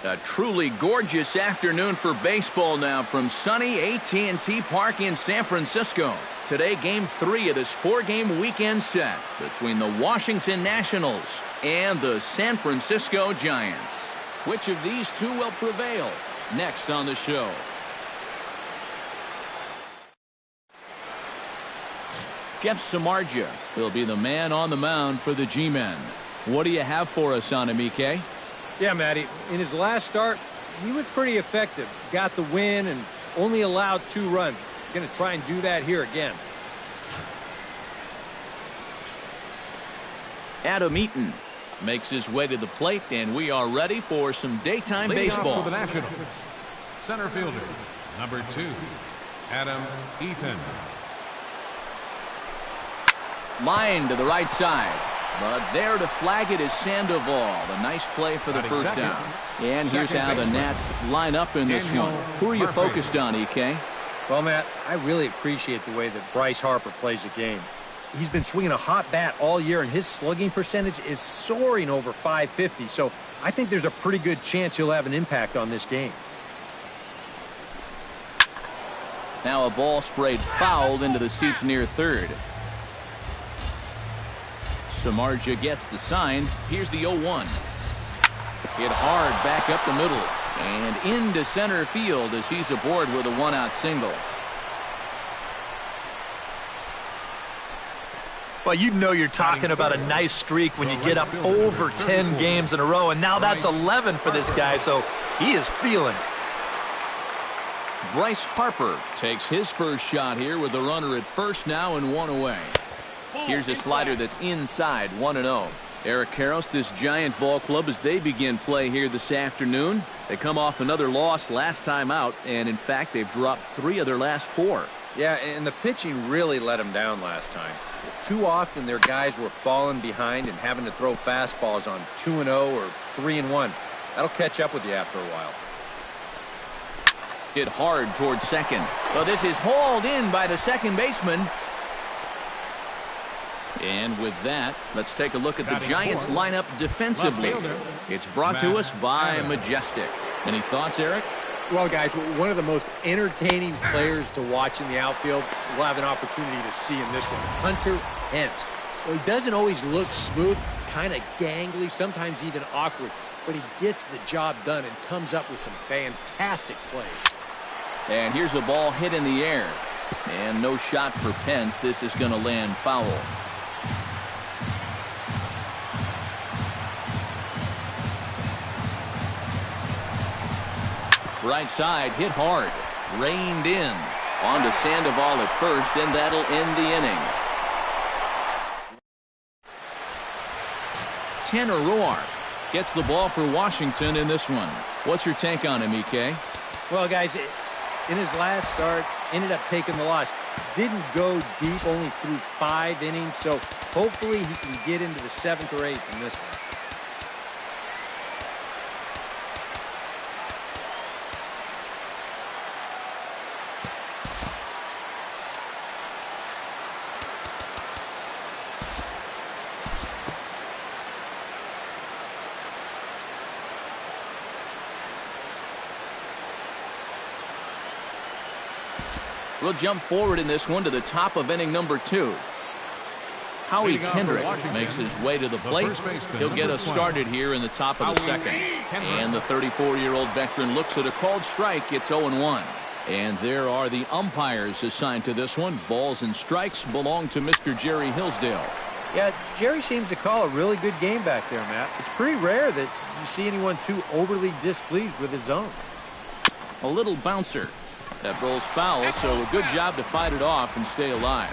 A truly gorgeous afternoon for baseball now from sunny AT&T Park in San Francisco. Today, Game 3 of this 4-game weekend set between the Washington Nationals and the San Francisco Giants. Which of these two will prevail? Next on the show. Jeff Samardzija will be the man on the mound for the G-Men. What do you have for us on him, EK? Yeah, Matty, in his last start, he was pretty effective. Got the win and only allowed 2 runs. Going to try and do that here again. Adam Eaton makes his way to the plate, and we are ready for some daytime baseball. For the Nationals, center fielder, number 2, Adam Eaton. Line to the right side. But there to flag it is Sandoval. A nice play for the first down. And here's how the Nats line up in this one. Who are you focused on, EK? Well, Matt, I really appreciate the way that Bryce Harper plays the game. He's been swinging a hot bat all year, and his slugging percentage is soaring over .550. So I think there's a pretty good chance he'll have an impact on this game. Now a ball sprayed fouled into the seats near third. Samardzija gets the sign. Here's the 0-1. Hit hard back up the middle and into center field as he's aboard with a 1-out single. Well, you know you're talking about a nice streak when you get up over 10 games in a row, and now that's 11 for this guy, so he is feeling it. Bryce Harper takes his first shot here with the runner at first now and 1 away. Here's a slider that's inside, 1-0. Eric Karros, this Giant ball club, as they begin play here this afternoon. They come off another loss last time out, and in fact, they've dropped 3 of their last 4. Yeah, and the pitching really let them down last time. Too often, their guys were falling behind and having to throw fastballs on 2-0 or 3-1. That'll catch up with you after a while. Hit hard towards second. But this is hauled in by the second baseman. And with that, let's take a look at the Giants lineup defensively. It's brought to us by Majestic. Any thoughts, Eric? Well, guys, one of the most entertaining players to watch in the outfield we'll have an opportunity to see in this one. Hunter Hence. Well, he doesn't always look smooth, kind of gangly, sometimes even awkward, but he gets the job done and comes up with some fantastic plays. And here's a ball hit in the air. And no shot for Pence. This is going to land foul. Right side hit hard, reined in on to Sandoval at first, and that'll end the inning. Tanner Roark gets the ball for Washington in this one. What's your take on him, EK? Well, guys, in his last start, ended up taking the loss. Didn't go deep, only threw 5 innings, so hopefully he can get into the 7th or 8th in this one. We'll jump forward in this one to the top of inning number 2. Howie Kendrick makes his way to the plate. He'll get us started here in the top of the second. And the 34-year-old veteran looks at a called strike. It's 0-1. And there are the umpires assigned to this one. Balls and strikes belong to Mr. Jerry Hillsdale. Yeah, Jerry seems to call a really good game back there, Matt. It's pretty rare that you see anyone too overly displeased with his zone. A little bouncer. That rolls foul, so a good job to fight it off and stay alive.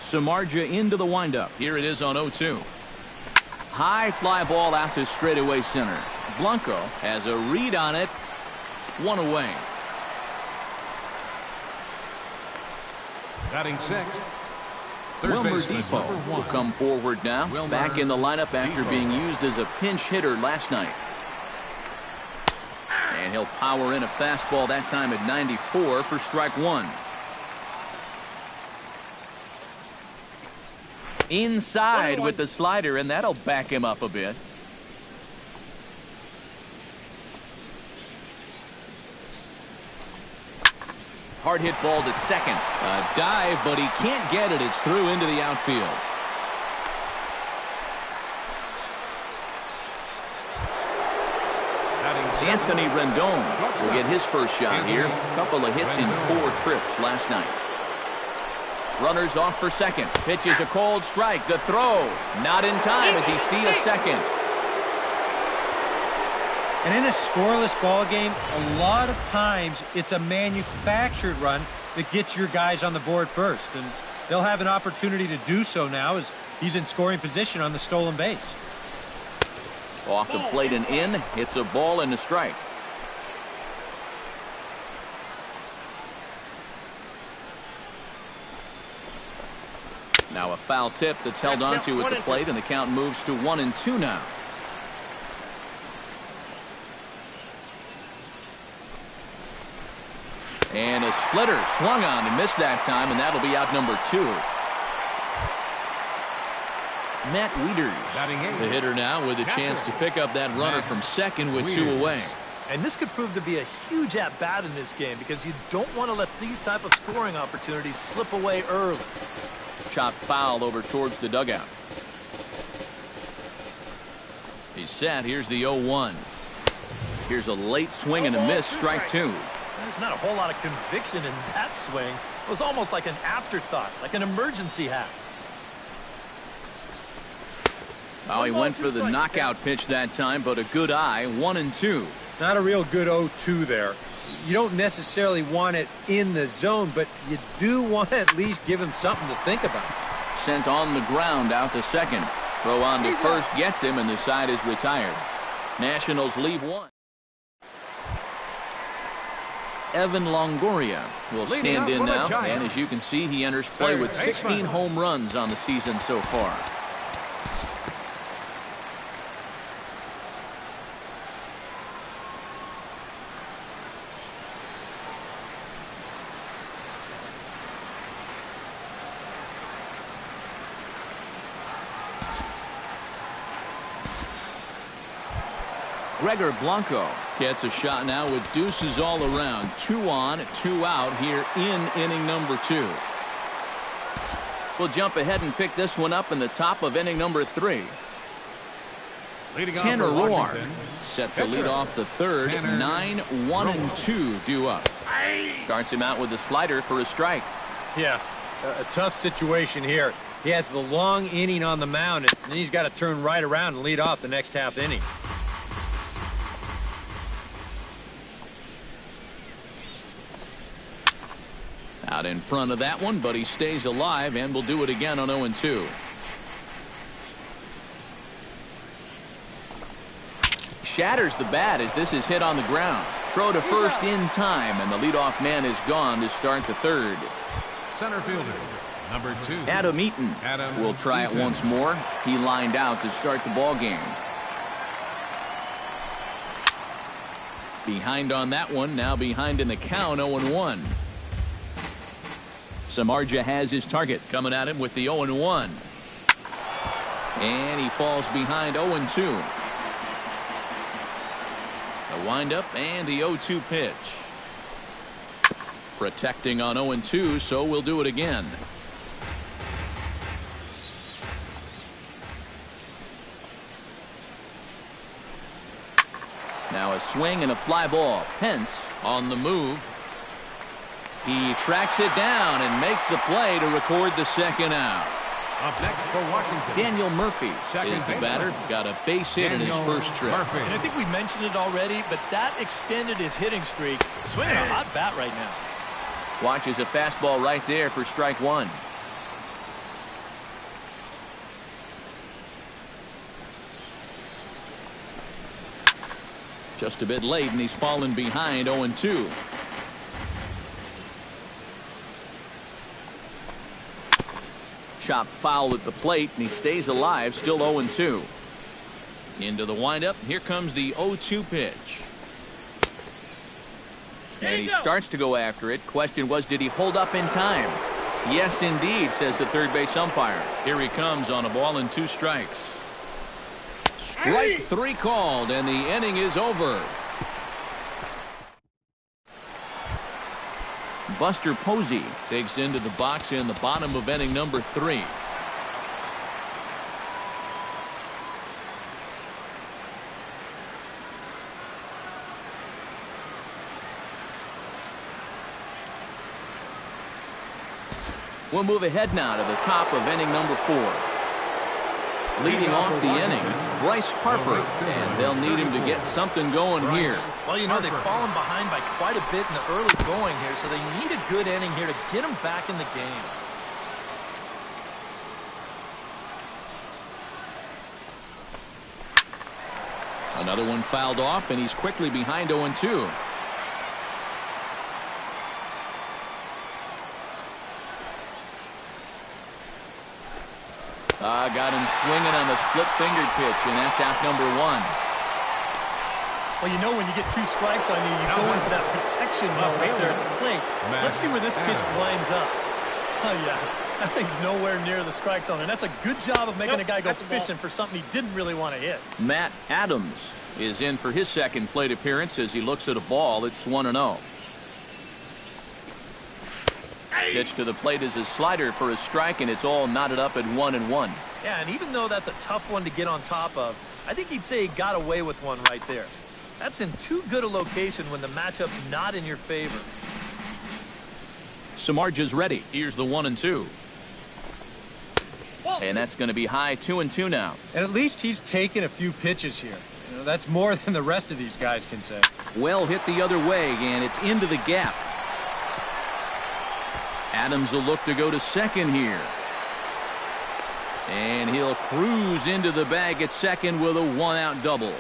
Samardzija into the windup. Here it is on 0-2. High fly ball out to straightaway center. Blanco has a read on it. 1 away. Batting 6th. Wilmer Defoe will come forward now. Back in the lineup after being used as a pinch hitter last night. And he'll power in a fastball that time at 94 for strike 1. Inside with the slider, and that'll back him up a bit. Hard hit ball to second. A dive, but he can't get it. It's through into the outfield. Anthony Rendon will get his first shot here. A couple of hits in 4 trips last night. Runners off for second. Pitch is a cold strike. The throw not in time as he steals second. And in a scoreless ball game, a lot of times it's a manufactured run that gets your guys on the board first. And they'll have an opportunity to do so now as he's in scoring position on the stolen base. Off the plate and in. It's a ball and a strike. Now a foul tip that's held onto at the plate, and the count moves to 1-2 now. And a splitter swung on and missed that time, and that'll be out number 2. Matt Wieters, the hitter now, with a chance to pick up that runner from second with 2 away. And this could prove to be a huge at-bat in this game because you don't want to let these type of scoring opportunities slip away early. Chopped foul over towards the dugout. He's set. Here's the 0-1. Here's a late swing and a miss. Strike 2. There's not a whole lot of conviction in that swing. It was almost like an afterthought, like an emergency hack. Oh, he went for the knockout pitch that time, but a good eye. 1-2. Not a real good 0-2 there. You don't necessarily want it in the zone, but you do want to at least give him something to think about. Sent on the ground out to second. Throw on to first gets him, and the side is retired. Nationals leave 1. Evan Longoria will stand in now, and as you can see, he enters play with 16 home runs on the season so far. Gregor Blanco gets a shot now with deuces all around. 2 on, 2 out here in inning number 2. We'll jump ahead and pick this one up in the top of inning number 3. Tanner Roark set to lead off the third. 9-1-2 due up. Starts him out with a slider for a strike. Yeah, a tough situation here. He has the long inning on the mound, and then he's got to turn right around and lead off the next half inning. Out in front of that one, but he stays alive and will do it again on 0-2. Shatters the bat as this is hit on the ground. Throw to first in time, and the leadoff man is gone to start the third. Center fielder, number 2. Adam Eaton will try it once more. He lined out to start the ball game. Behind on that one, now behind in the count, 0-1. Samardzija has his target coming at him with the 0-1. And he falls behind 0-2. The windup and the 0-2 pitch. Protecting on 0-2, so we'll do it again. Now a swing and a fly ball. Pence on the move. He tracks it down and makes the play to record the second out. Up next for Washington, Daniel Murphy is the batter. Got a base hit in his first trip. And I think we mentioned it already, but that extended his hitting streak. Swinging a hot bat right now. Watches a fastball right there for strike 1. Just a bit late, and he's fallen behind 0-2. Chop foul at the plate, and he stays alive, still 0-2. Into the windup. Here comes the 0-2 pitch. And he starts to go after it. Question was, did he hold up in time? Yes, indeed, says the third base umpire. Here he comes on a ball and 2 strikes. Strike 3 called, and the inning is over. Buster Posey digs into the box in the bottom of inning number 3. We'll move ahead now to the top of inning number 4. Leading off the inning, Bryce Harper, and they'll need him to get something going here. Well, you know, they've fallen behind by quite a bit in the early going here, so they need a good inning here to get them back in the game. Another one fouled off, and he's quickly behind 0-2. Got him swinging on the split-fingered pitch, and that's out number 1. Well, you know when you get 2 strikes on you, you go into that protection mode right there at the plate. Let's see where this pitch winds up. Oh, yeah. That thing's nowhere near the strike zone, and that's a good job of making a guy go fishing for something he didn't really want to hit. Matt Adams is in for his second plate appearance as he looks at a ball. It's 1-0. Pitch to the plate is a slider for a strike, and it's all knotted up at 1-1. Yeah, and even though that's a tough one to get on top of, I think he'd say he got away with one right there. That's in too good a location when the matchup's not in your favor. Samardzija's ready. Here's the 1-2. And that's going to be high 2-2 now. And at least he's taken a few pitches here. You know, that's more than the rest of these guys can say. Well hit the other way, and it's into the gap. Adams will look to go to second here. And he'll cruise into the bag at second with a 1-out double.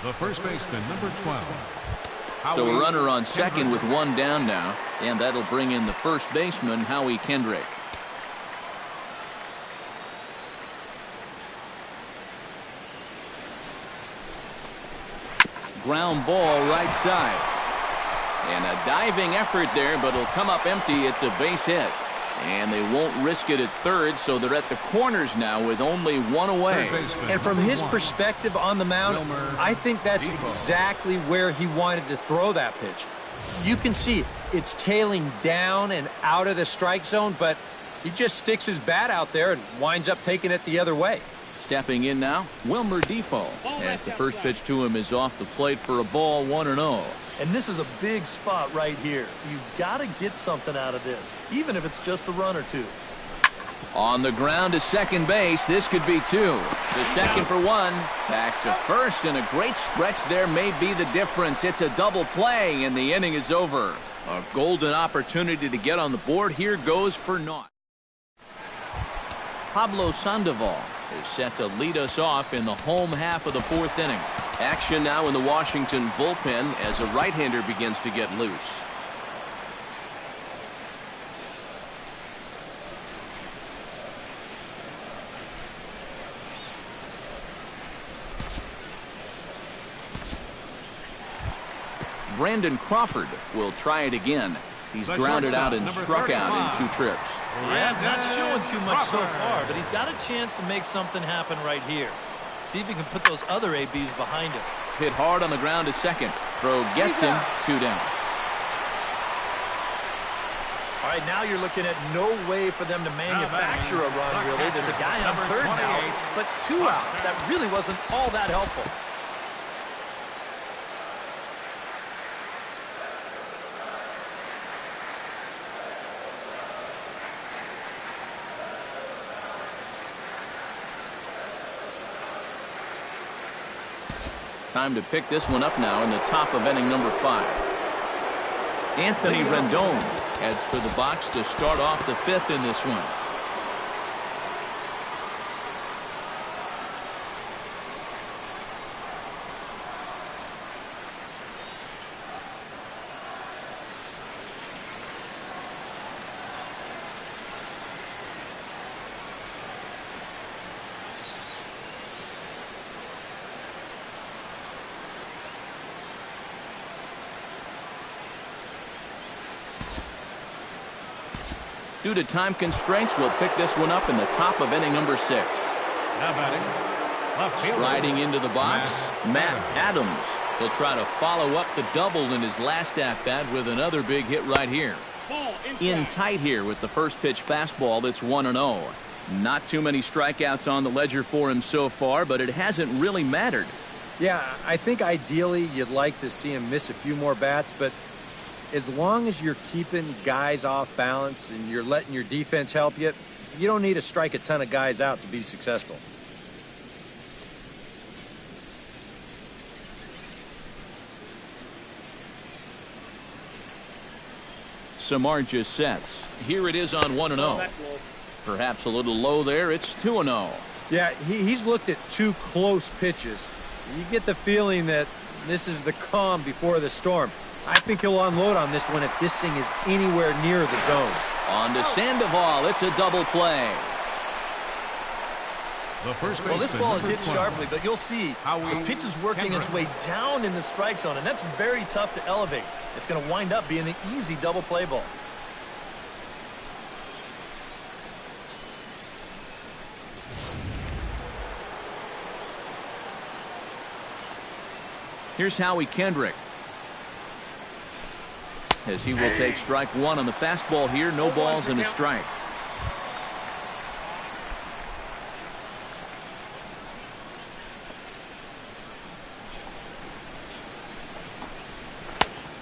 The first baseman, number 12. So a runner on second with 1 down now, and that'll bring in the first baseman, Howie Kendrick. Ground ball right side. And a diving effort there, but it'll come up empty. It's a base hit. And they won't risk it at third, so they're at the corners now with only 1 away. And from his perspective on the mound, I think that's exactly where he wanted to throw that pitch. You can see it's tailing down and out of the strike zone, but he just sticks his bat out there and winds up taking it the other way. Stepping in now, Wilmer Defoe, as the first pitch to him is off the plate for a ball, 1-0. And this is a big spot right here. You've got to get something out of this, even if it's just a run or 2. On the ground to second base, this could be 2. The second for 1. Back to first, and a great stretch there may be the difference. It's a double play, and the inning is over. A golden opportunity to get on the board. Here goes for naught. Pablo Sandoval is set to lead us off in the home half of the 4th inning. Action now in the Washington bullpen as a right-hander begins to get loose. Brandon Crawford will try it again. He's grounded out and struck out in 2 trips. Yeah, not showing too much so far, but he's got a chance to make something happen right here. See if he can put those other ABs behind him. Hit hard on the ground to second. Throw gets him. 2 down. All right, now you're looking at no way for them to manufacture a run, really. There's a guy on third now, but 2 outs. That really wasn't all that helpful. Time to pick this one up now in the top of inning number 5. Anthony Rendon heads for the box to start off the 5th in this one. Due to time constraints, we'll pick this one up in the top of inning number 6. Now batting, Striding into the box, Matt Adams. He'll try to follow up the double in his last at-bat with another big hit right here. In tight here with the first pitch fastball that's 1-0. Not too many strikeouts on the ledger for him so far, but it hasn't really mattered. Yeah, I think ideally you'd like to see him miss a few more bats, but as long as you're keeping guys off balance and you're letting your defense help you, you don't need to strike a ton of guys out to be successful. Samardzija sets. Here it is on 1-0. Perhaps a little low there. It's 2-0. Yeah, he's looked at two close pitches. You get the feeling that this is the calm before the storm. I think he'll unload on this one if this thing is anywhere near the zone. On to Sandoval. It's a double play. Well, this ball is hit sharply, but you'll see the pitch is working its way down in the strike zone, and that's very tough to elevate. It's going to wind up being an easy double play ball. Here's Howie Kendrick. As he will take strike one on the fastball here. No balls and a strike.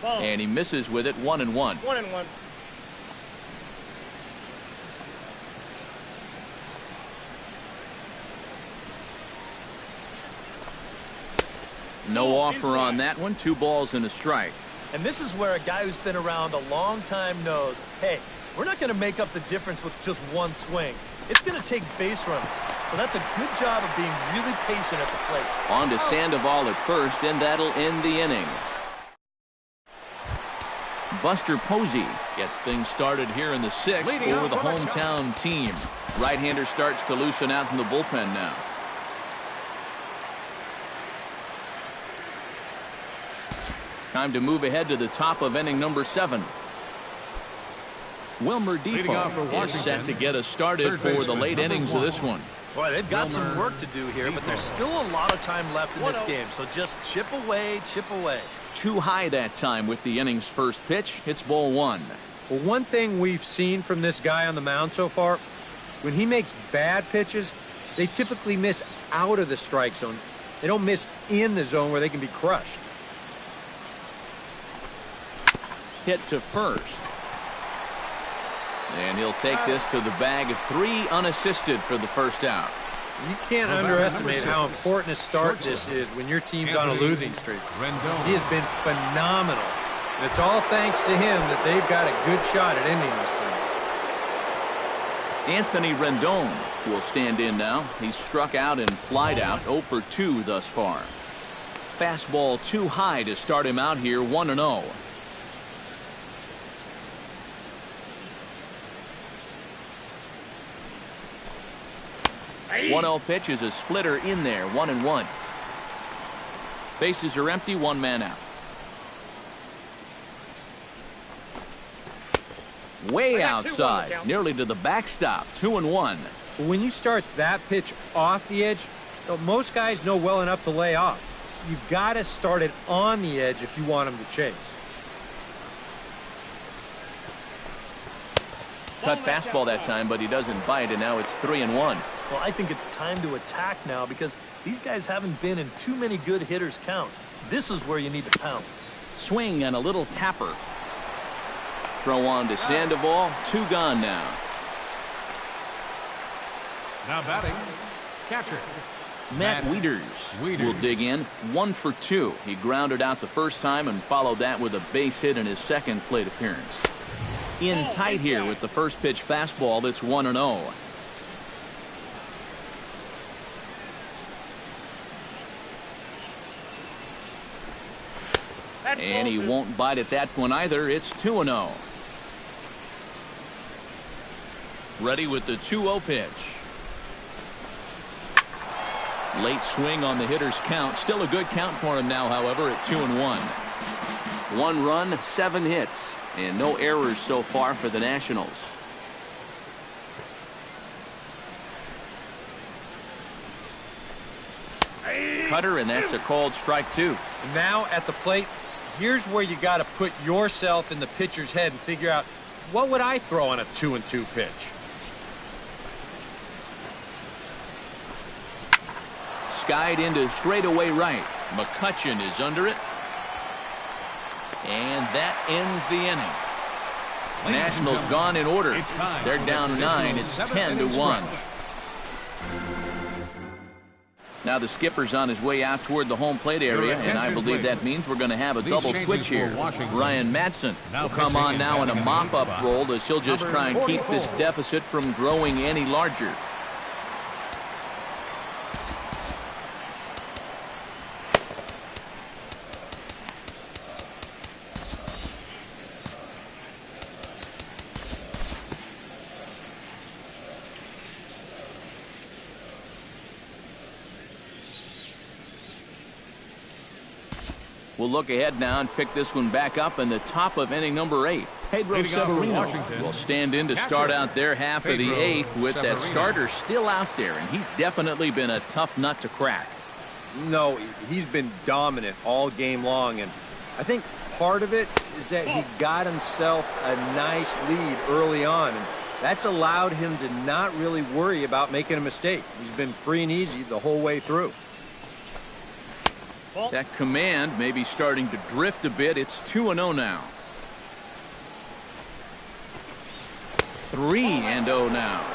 And he misses with it. 1-1. 1-1. No offer on that one. 2 balls and a strike. And this is where a guy who's been around a long time knows, hey, we're not going to make up the difference with just one swing. It's going to take base runners. So that's a good job of being really patient at the plate. On to Sandoval at first, and that'll end the inning. Buster Posey gets things started here in the 6th for the hometown team. Right-hander starts to loosen out in the bullpen now. Time to move ahead to the top of inning number 7. Wilmer Defoe is set to get us started for the late innings of this one. Boy, they've got some work to do here, but there's still a lot of time left in this game, so just chip away, chip away. Too high that time with the inning's first pitch. It's ball 1. Well, one thing we've seen from this guy on the mound so far, when he makes bad pitches, they typically miss out of the strike zone. They don't miss in the zone where they can be crushed. Hit to first. And he'll take this to the bag. 3 unassisted for the first out. You can't underestimate how important a start this is when your team's on a losing streak. He has been phenomenal. And it's all thanks to him that they've got a good shot at ending this thing. Anthony Rendon will stand in now. He's struck out and flied out. 0 for 2 thus far. Fastball too high to start him out here. 1-0. One 1-0 pitch is a splitter in there. 1-1. Bases are empty. 1 man out. Way outside, nearly to the backstop. 2-1. When you start that pitch off the edge, most guys know well enough to lay off. You've got to start it on the edge if you want them to chase. Cut fastball that time, but he doesn't bite, and now it's 3-1. Well, I think it's time to attack now because these guys haven't been in too many good hitters' counts. This is where you need to pounce. Swing and a little tapper. Throw on to Sandoval. 2 gone now. Now batting, catcher. Matt Wieters will dig in. 1 for 2. He grounded out the first time and followed that with a base hit in his second plate appearance. In tight here with the first pitch fastball. That's 1-0. And he won't bite at that one either. It's 2-0. Ready with the 2-0 pitch. Late swing on the hitter's count. Still a good count for him now, however, at 2-1. 1 run, 7 hits, and no errors so far for the Nationals. cutter, and that's a called strike 2. And now at the plate, here's where you got to put yourself in the pitcher's head and figure out, what would I throw on a 2-2 pitch? Skied into straightaway right. McCutchen is under it. And that ends the inning. Nationals gone in order. They're down 9. It's 10-1. Now the skipper's on his way out toward the home plate area, and I believe that means we're going to have a double switch here. Ryan Madsen will come on now in a mop-up role as he'll just try and keep this deficit from growing any larger. We'll look ahead now and pick this one back up in the top of inning number 8. Pedro Severino will stand in to start out their half of the 8th with that starter still out there, and he's definitely been a tough nut to crack. No, he's been dominant all game long, and I think part of it is that he got himself a nice lead early on, and that's allowed him to not really worry about making a mistake. He's been free and easy the whole way through. That command may be starting to drift a bit. It's 2-0 now. 3-0 now.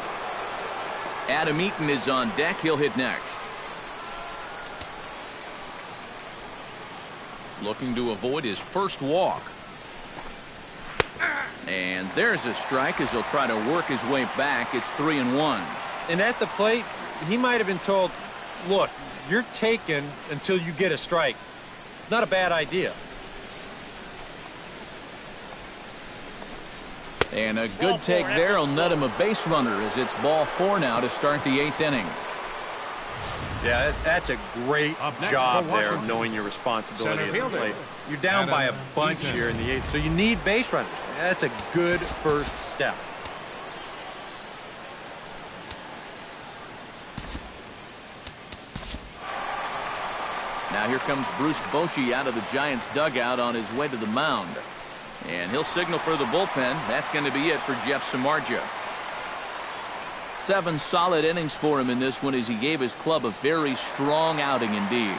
Adam Eaton is on deck. He'll hit next. Looking to avoid his first walk. And there's a strike as he'll try to work his way back. It's 3-1. And at the plate, he might have been told, look, you're taken until you get a strike. Not a bad idea. And a good take there will net him a base runner as it's ball 4 now to start the 8th inning. Yeah, that's a great job there of knowing your responsibility at the plate. You're down by a bunch here in the 8th, so you need base runners. That's a good first step. Now here comes Bruce Bochy out of the Giants dugout on his way to the mound. And he'll signal for the bullpen. That's going to be it for Jeff Samardzija. 7 solid innings for him in this one as he gave his club a very strong outing indeed.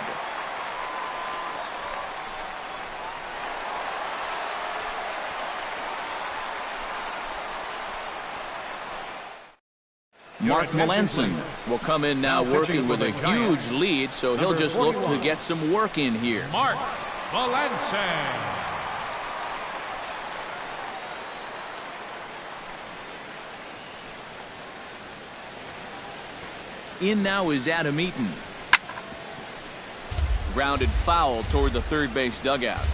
Mark Melanson will come in now working with a huge lead, so he'll just look to get some work in here. Mark Melanson. In now is Adam Eaton. Grounded foul toward the third base dugout.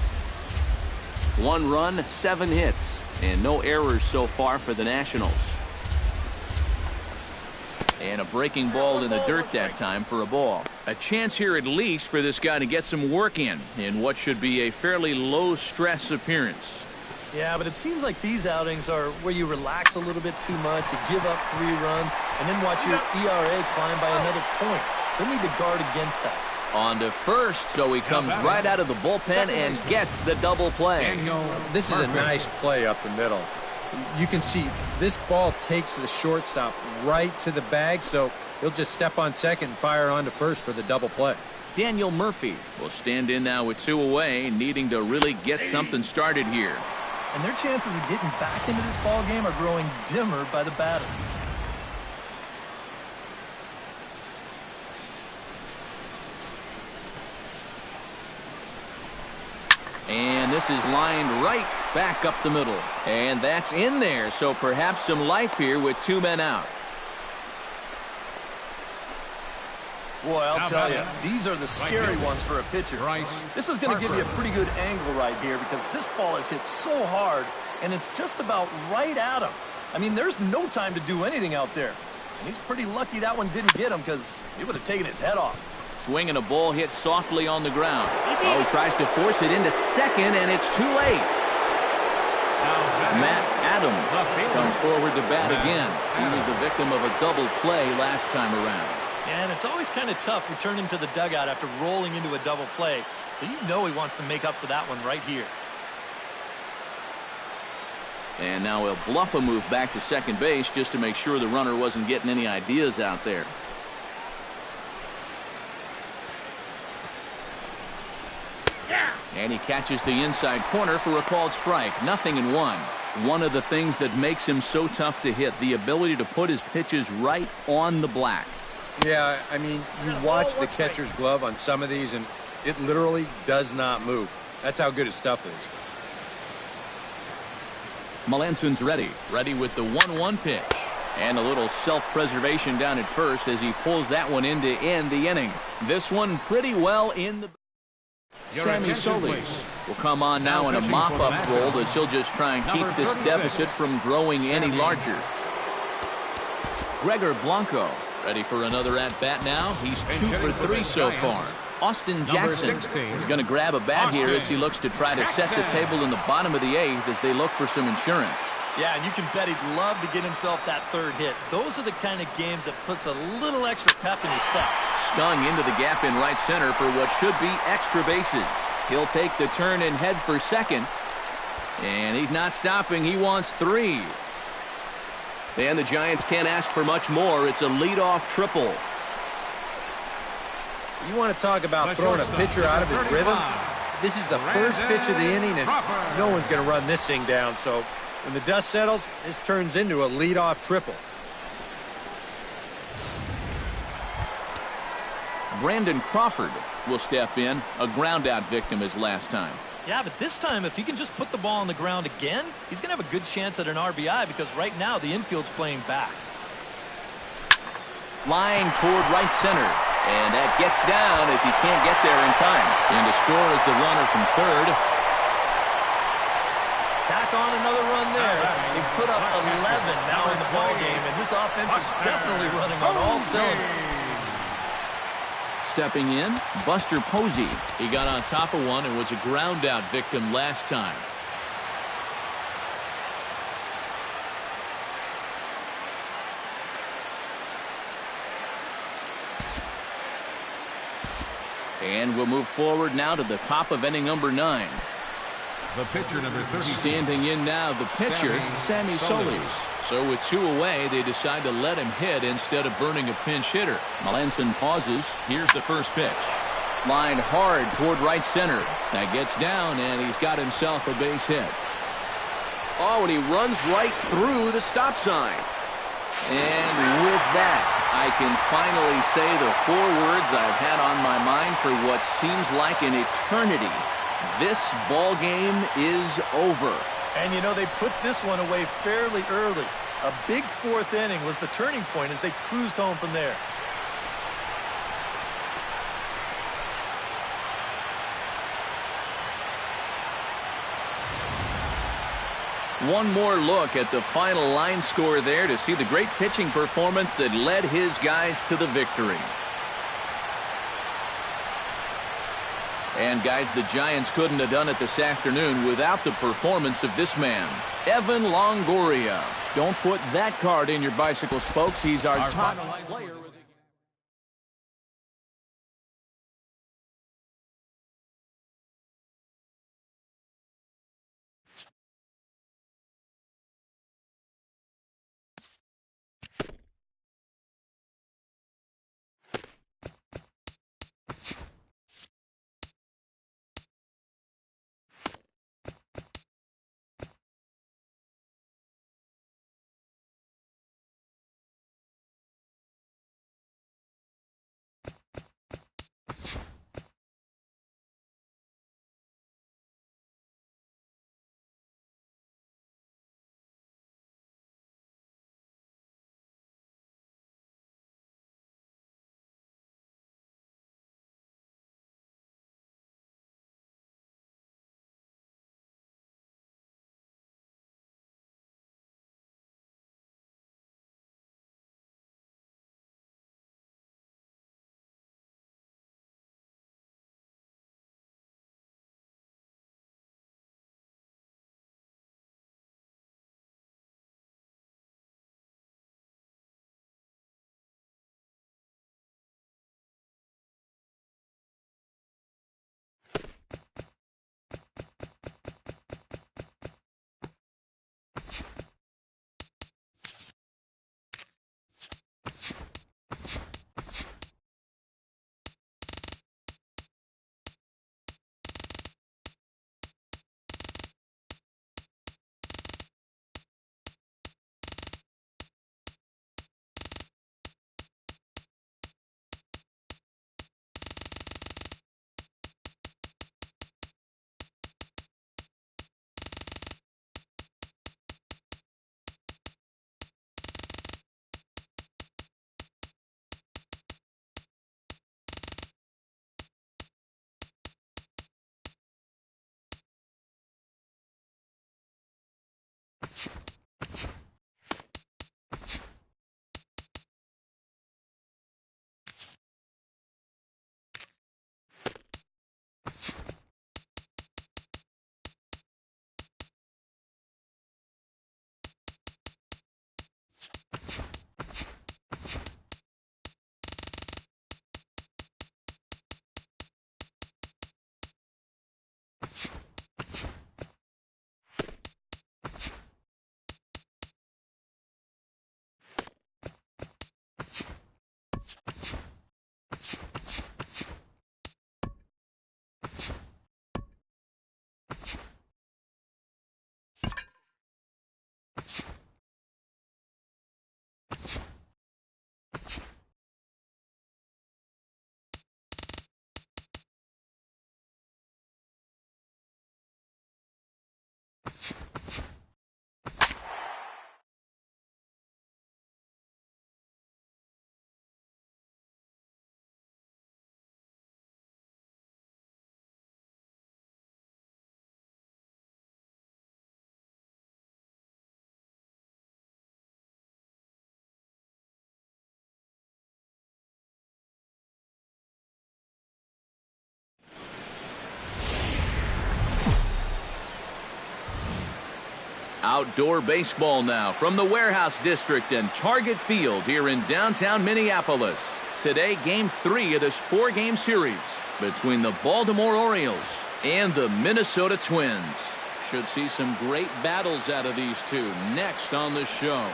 1 run, 7 hits, and no errors so far for the Nationals. And a breaking ball in the dirt that time for a ball. A chance here at least for this guy to get some work in what should be a fairly low-stress appearance. Yeah, but it seems like these outings are where you relax a little bit too much, you give up 3 runs, and then watch your ERA climb by another point. They need to guard against that. On to first, so he comes right out of the bullpen and gets the double play. This is a nice play up the middle. You can see this ball takes the shortstop right to the bag, so he'll just step on second and fire on to first for the double play. Daniel Murphy will stand in now with 2 away, needing to really get something started here. And their chances of getting back into this ball game are growing dimmer by the batter. And this is lined right back up the middle. And that's in there, so perhaps some life here with 2 men out. Boy, I'll tell you, these are the scary ones for a pitcher. This is going to give you a pretty good angle right here because this ball is hit so hard, and it's just about right at him. I mean, there's no time to do anything out there. And he's pretty lucky that one didn't get him because he would have taken his head off. Swinging a ball hit softly on the ground. Oh, he tries to force it into second, and it's too late. Matt Adams comes forward to bat again. He was the victim of a double play last time around. And it's always kind of tough returning to the dugout after rolling into a double play. So you know he wants to make up for that one right here. And now he'll bluff a move back to second base just to make sure the runner wasn't getting any ideas out there. And he catches the inside corner for a called strike. 0-1. One of the things that makes him so tough to hit, the ability to put his pitches right on the black. Yeah, I mean, you watch the catcher's glove on some of these, and it literally does not move. That's how good his stuff is. Melanson's ready with the 1-1 pitch. And a little self-preservation down at first as he pulls that one in to end the inning. This one pretty well in the... Sammy Solis will come on now in a mop-up role as he'll just try and keep this deficit from growing any larger. Gregor Blanco ready for another at-bat now. He's 2 for 3 so far. Austin Jackson is going to grab a bat here as he looks to try to set the table in the bottom of the 8th as they look for some insurance. Yeah, and you can bet he'd love to get himself that third hit. Those are the kind of games that puts a little extra pep in your step. Stung into the gap in right center for what should be extra bases. He'll take the turn and head for second. And he's not stopping. He wants 3. And the Giants can't ask for much more. It's a leadoff triple. You want to talk about throwing a pitcher out of his rhythm? This is the first pitch of the inning, and no one's going to run this thing down. So when the dust settles, this turns into a leadoff triple. Brandon Crawford will step in, a ground-out victim as last time. Yeah, but this time, if he can just put the ball on the ground again, he's going to have a good chance at an RBI because right now the infield's playing back. Line toward right center. And that gets down as he can't get there in time. And to score is the runner from third. Tack on another run there. They put up 11 now in the ballgame, and this offense is definitely running on all cylinders. Stepping in, Buster Posey. He got on top of one and was a ground-out victim last time. And we'll move forward now to the top of inning number 9. The pitcher, number 30. Standing in now, the pitcher, Sammy Solis. So with 2 away, they decide to let him hit instead of burning a pinch hitter. Melanson pauses. Here's the first pitch. Line hard toward right center. That gets down, and he's got himself a base hit. Oh, and he runs right through the stop sign. And with that, I can finally say the 4 words I've had on my mind for what seems like an eternity. This ball game is over. And you know, they put this one away fairly early. A big 4th inning was the turning point as they cruised home from there. One more look at the final line score there to see the great pitching performance that led his guys to the victory. And guys, the Giants couldn't have done it this afternoon without the performance of this man, Evan Longoria. Don't put that card in your bicycle spokes. He's our top player. Outdoor baseball now from the Warehouse District and Target Field here in downtown Minneapolis. Today, Game 3 of this 4-game series between the Baltimore Orioles and the Minnesota Twins. Should see some great battles out of these two next on the show.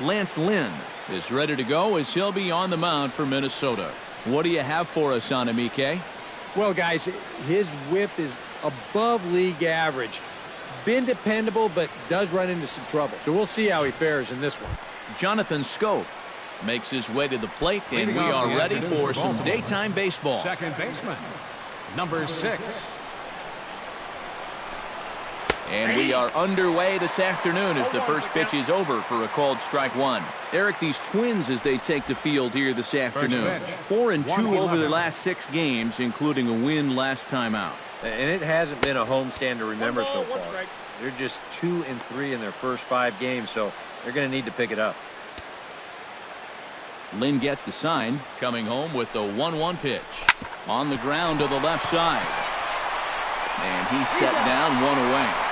Lance Lynn is ready to go as he'll be on the mound for Minnesota. What do you have for us on him, EK? Well, guys, his whip is above league average. Been dependable, but does run into some trouble. So we'll see how he fares in this one. Jonathan Scope makes his way to the plate, and we are ready for some daytime baseball. Second baseman, number 6. And we are underway this afternoon as the first pitch is over for a called strike one. Eric, these Twins as they take the field here this afternoon. 4-2 over the last 6 games, including a win last time out. And it hasn't been a homestand to remember so far. They're just 2-3 in their first 5 games, so they're going to need to pick it up. Lynn gets the sign, coming home with the 1-1 pitch. On the ground to the left side. And he's set down, 1 away.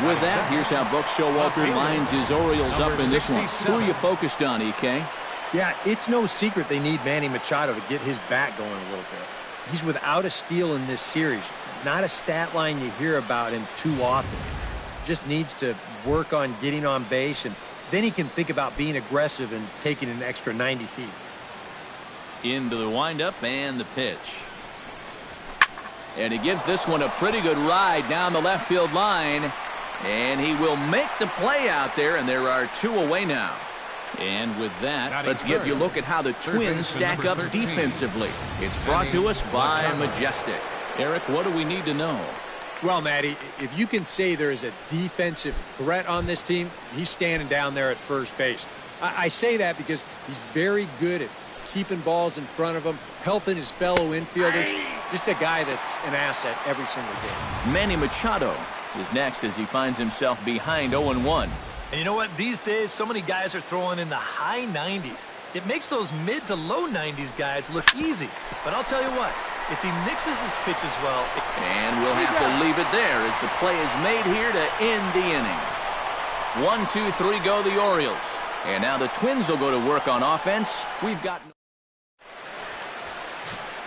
With that, here's how Buck Showalter lines his Orioles up in this one. Who are you focused on, EK? Yeah, it's no secret they need Manny Machado to get his bat going a little bit. He's without a steal in this series. Not a stat line you hear about him too often. Just needs to work on getting on base, and then he can think about being aggressive and taking an extra 90 feet. Into the windup and the pitch. And he gives this one a pretty good ride down the left field line. And he will make the play out there, and there are 2 away now. And with that, let's give you a look at how the Twins stack up defensively. It's brought to us by Majestic. Eric, what do we need to know? Well, Matty, if you can say there is a defensive threat on this team, he's standing down there at first base. I say that because he's very good at keeping balls in front of him, helping his fellow infielders. Just a guy that's an asset every single game. Manny Machado is next as he finds himself behind 0-1. And you know what? These days, so many guys are throwing in the high 90s. It makes those mid to low 90s guys look easy. But I'll tell you what, if he mixes his pitches well... And we'll have to leave it there as the play is made here to end the inning. 1, 2, 3 go the Orioles. And now the Twins will go to work on offense. We've got...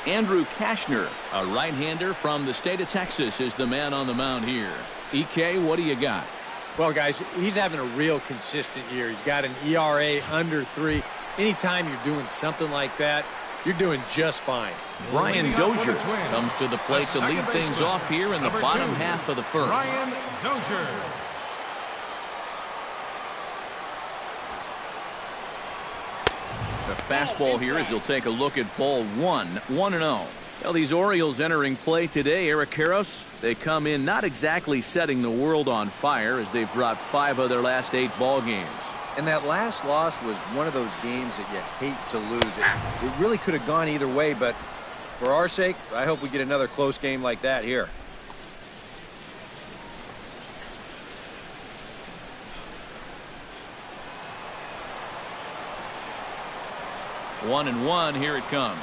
Andrew Kashner, a right-hander from the state of Texas, is the man on the mound here. EK, what do you got? Well, guys, he's having a real consistent year. He's got an ERA under 3. Anytime you're doing something like that, you're doing just fine. Brian Dozier comes to the plate to lead things off here in the bottom half of the first. Brian Dozier. The fastball here as you'll take a look at ball 1, 1-0. Well, these Orioles entering play today, Eric Karros, they come in not exactly setting the world on fire as they've dropped 5 of their last 8 ball games. And that last loss was one of those games that you hate to lose. It really could have gone either way, but for our sake, I hope we get another close game like that here. One and one, here it comes.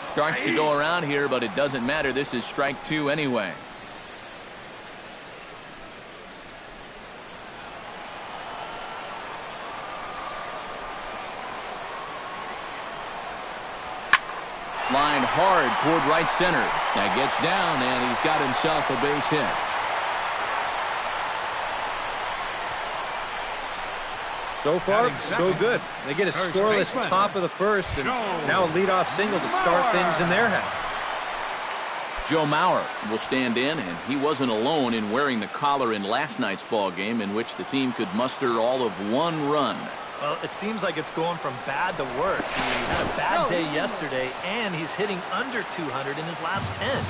Starts to go around here, but it doesn't matter. This is strike 2 anyway. Lined hard toward right center. That gets down, and he's got himself a base hit. So far, so good. They get a scoreless top of the first, and now a leadoff single to start things in their half. Joe Mauer will stand in, and he wasn't alone in wearing the collar in last night's ball game in which the team could muster all of 1 run. Well, it seems like it's going from bad to worse. He had a bad day yesterday, and he's hitting under 200 in his last 10.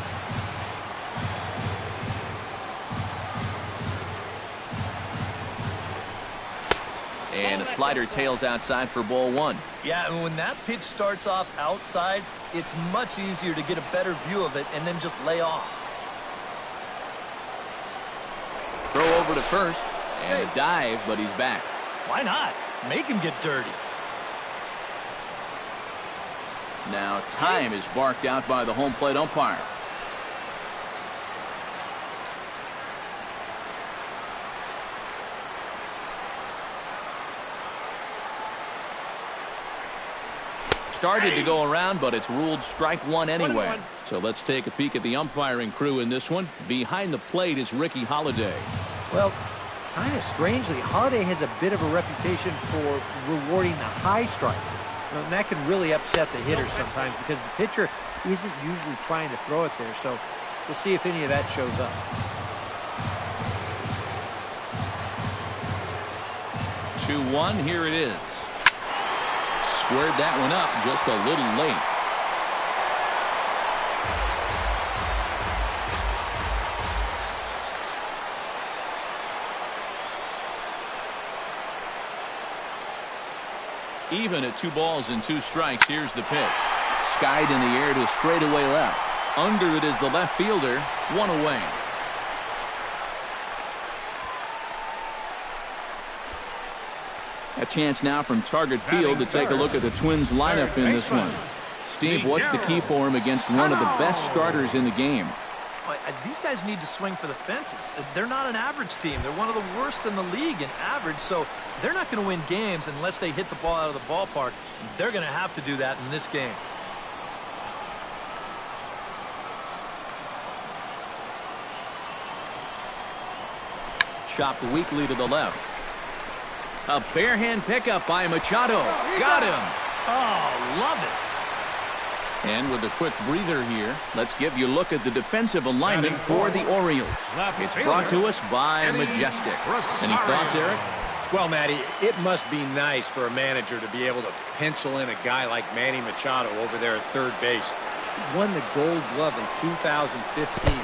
And a slider tails outside for ball 1. Yeah, and when that pitch starts off outside, it's much easier to get a better view of it and then just lay off. Throw over to first, and a dive, but he's back. Why not? Make him get dirty. Now time is barked out by the home plate umpire. Started to go around, but it's ruled strike one anyway. So let's take a peek at the umpiring crew in this one. Behind the plate is Ricky Holiday. Well, kind of strangely, Holiday has a bit of a reputation for rewarding the high strike. And that can really upset the hitters sometimes because the pitcher isn't usually trying to throw it there. So we'll see if any of that shows up. 2-1, here it is. Squared that one up just a little late. Even at 2 balls and 2 strikes, here's the pitch. Skied in the air to straightaway left. Under it is the left fielder, 1 away. A chance now from Target Field to take a look at the Twins lineup in this one. Steve, what's the key for him against one of the best starters in the game? These guys need to swing for the fences. They're not an average team. They're one of the worst in the league in average, so they're not going to win games unless they hit the ball out of the ballpark. They're going to have to do that in this game. Chopped weakly to the left. A barehand pickup by Machado. Got him. Oh, love it. And with a quick breather here, let's give you a look at the defensive alignment for the Orioles. It's brought to us by Majestic. Any thoughts, Eric? Well, Matty, it must be nice for a manager to be able to pencil in a guy like Manny Machado over there at third base. He won the Gold Glove in 2015.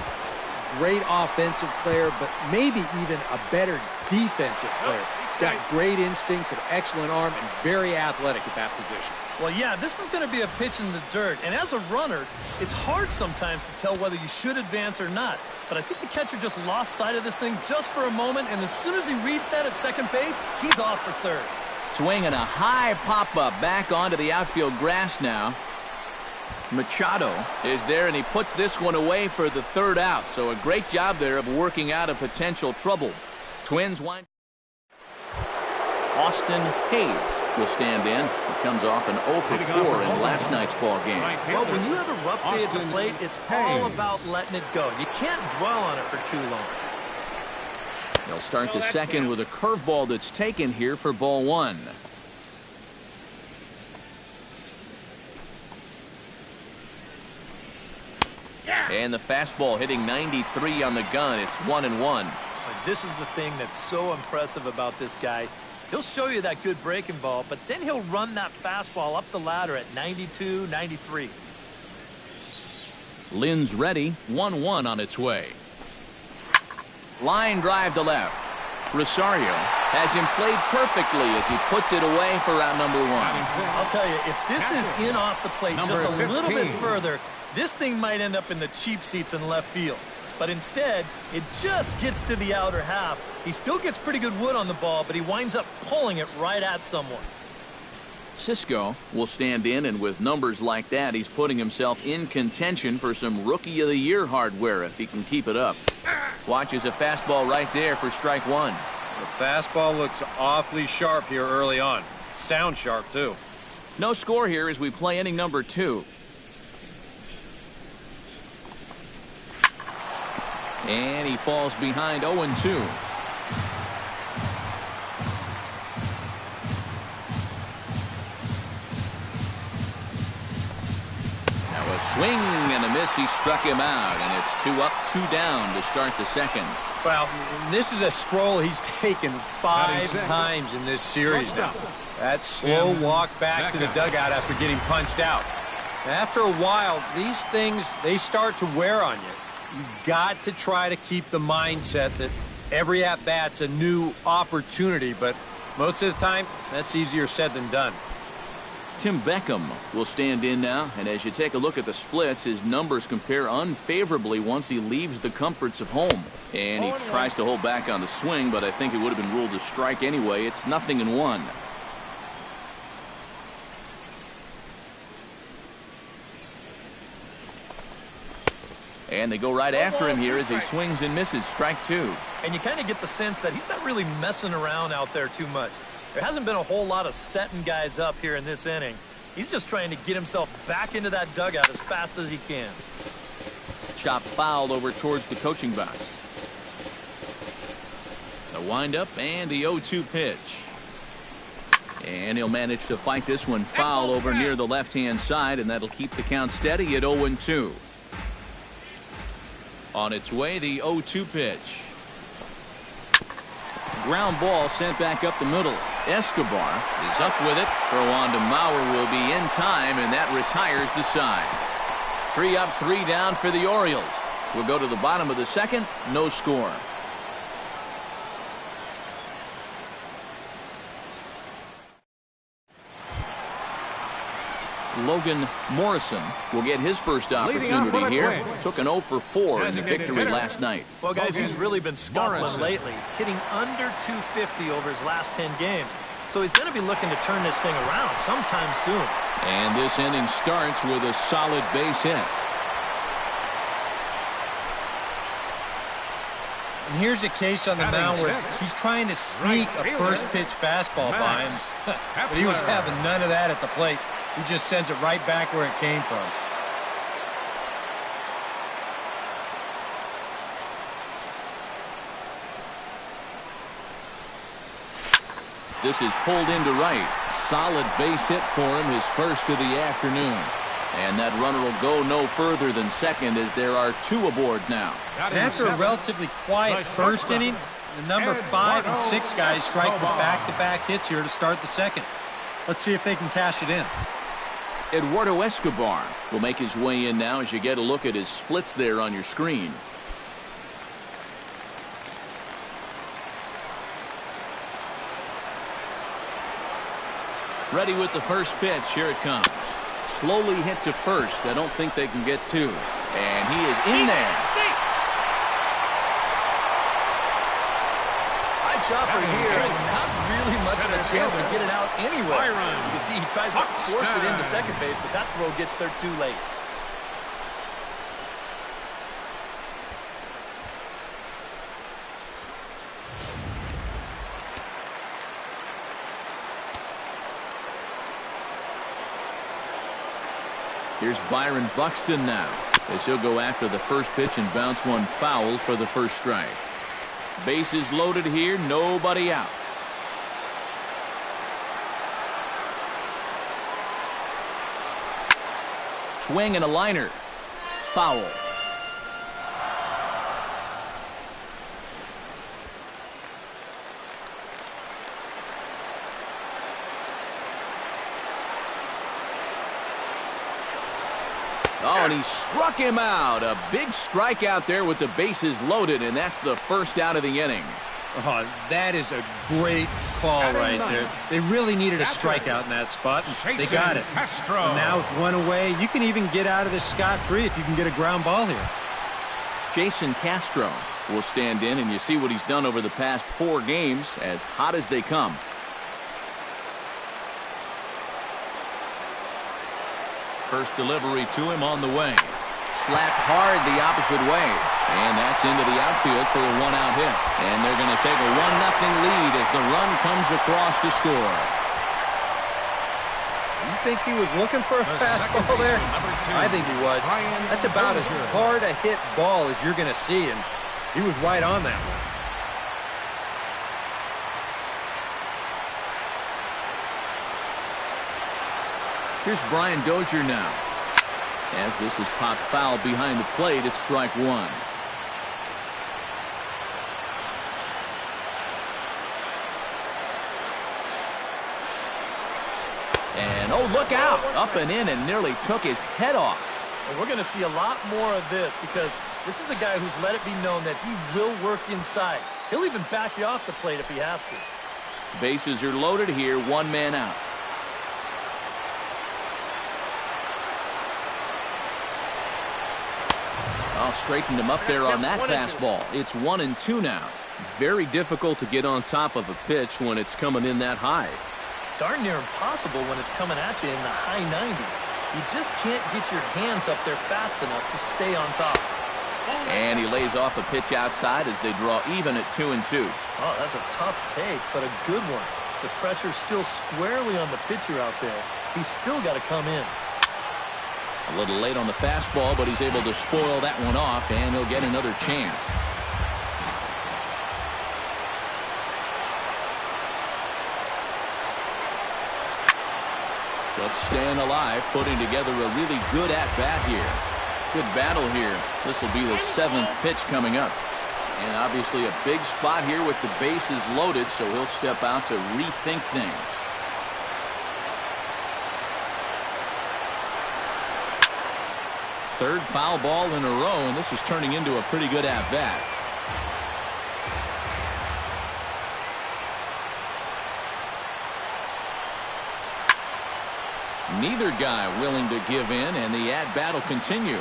Great offensive player, but maybe even a better defensive player. He's got great instincts, an excellent arm, and very athletic at that position. Well, yeah, this is going to be a pitch in the dirt. And as a runner, it's hard sometimes to tell whether you should advance or not. But I think the catcher just lost sight of this thing just for a moment. And as soon as he reads that at second base, he's off for third. Swinging a high pop-up back onto the outfield grass now. Machado is there, and he puts this one away for the third out. So a great job there of working out a potential trouble. Twins wind. Austin Hayes will stand in. He comes off an 0 for 4 in last night's ball game. Well, when you have a rough day at the plate, it's all about letting it go. You can't dwell on it for too long. They'll start the second with a curveball that's taken here for ball 1. And the fastball hitting 93 on the gun. It's 1-1. This is the thing that's so impressive about this guy. He'll show you that good breaking ball, but then he'll run that fastball up the ladder at 92, 93. Lynn's ready. 1-1 on its way. Line drive to left. Rosario has him played perfectly as he puts it away for round number 1. I'll tell you, if this is in off the plate just a little bit further, this thing might end up in the cheap seats in left field. But instead, it just gets to the outer half. He still gets pretty good wood on the ball, but he winds up pulling it right at someone. Cisco will stand in, and with numbers like that, he's putting himself in contention for some Rookie of the Year hardware if he can keep it up. Watches a fastball right there for strike 1. The fastball looks awfully sharp here early on. Sound sharp, too. No score here as we play inning number 2. And he falls behind 0-2. Now a swing and a miss. He struck him out, and it's 2 up, 2 down to start the second. Well, this is a stroll he's taken 5 times in this series now. That slow walk back to the dugout after getting punched out. After a while, these things, they start to wear on you. You've got to try to keep the mindset that every at-bat's a new opportunity, but most of the time, that's easier said than done. Tim Beckham will stand in now, and as you take a look at the splits, his numbers compare unfavorably once he leaves the comforts of home. And he tries to hold back on the swing, but I think it would have been ruled a strike anyway. It's 0-1. And they go right after him here as he swings and misses. Strike two. And you kind of get the sense that he's not really messing around out there too much. There hasn't been a whole lot of setting guys up here in this inning. He's just trying to get himself back into that dugout as fast as he can. Chop foul over towards the coaching box. The windup and the 0-2 pitch. And he'll manage to fight this one foul over near the left-hand side, and that'll keep the count steady at 0-2. On its way, the 0-2 pitch. Ground ball sent back up the middle. Escobar is up with it. Throw on to Mauer will be in time, and that retires the side. 3 up, 3 down for the Orioles. We'll go to the bottom of the second. No score. Logan Morrison will get his first opportunity here. Took an 0 for 4 in the victory last night. Well, guys, he's really been scuffling lately, hitting under 250 over his last 10 games. So he's going to be looking to turn this thing around sometime soon. And this inning starts with a solid base hit. And here's a case on the mound where he's trying to sneak a first pitch fastball by him. But he was having none of that at the plate. He just sends it right back where it came from. This is pulled into right. Solid base hit for him, his first of the afternoon. And that runner will go no further than second as there are 2 aboard now. And after a relatively quiet first inning, the number 5 and 6 guys strike with back-to-back hits here to start the second. Let's see if they can cash it in. Eduardo Escobar will make his way in now as you get a look at his splits there on your screen. Ready with the first pitch. Here it comes. Slowly hit to first. I don't think they can get 2. And he is in there. High chopper here. Not really much of a chance to get it out anyway. You can see he tries to force it into second base, but that throw gets there too late. Here's Byron Buxton now as he'll go after the first pitch and bounce one foul for the first strike. Bases loaded here, nobody out. Swing and a liner. Foul. Oh, and he struck him out. A big strikeout there with the bases loaded, and that's the first out of the inning. Oh, that is a great call right there. They really needed a strikeout in that spot, and they got it. And now with 1 away, you can even get out of this scot-free if you can get a ground ball here. Jason Castro will stand in, and you see what he's done over the past 4 games, as hot as they come. First delivery to him on the way. Slapped hard the opposite way. And that's into the outfield for a 1-out hit. And they're going to take a 1-0 lead as the run comes across to score. You think he was looking for a fastball there? I think he was. That's about as hard a hit ball as you're going to see, and he was right on that one. Here's Brian Dozier now. As this is popped foul behind the plate, it's strike 1. And, oh, look out. Up and in and nearly took his head off. And we're going to see a lot more of this because this is a guy who's let it be known that he will work inside. He'll even back you off the plate if he has to. Bases are loaded here, 1 man out. Oh, straightened him up there on that fastball. It's 1-2 now. Very difficult to get on top of a pitch when it's coming in that high. Darn near impossible when it's coming at you in the high 90s. You just can't get your hands up there fast enough to stay on top. And he lays off a pitch outside as they draw even at 2-2. Oh, that's a tough take, but a good one. The pressure's still squarely on the pitcher out there. He's still got to come in. A little late on the fastball, but he's able to spoil that one off, and he'll get another chance. Just staying alive, putting together a really good at-bat here. Good battle here. This will be the 7th pitch coming up. And obviously a big spot here with the bases loaded, so he'll step out to rethink things. Third foul ball in a row, and this is turning into a pretty good at-bat. Neither guy willing to give in, and the at-bat will continue.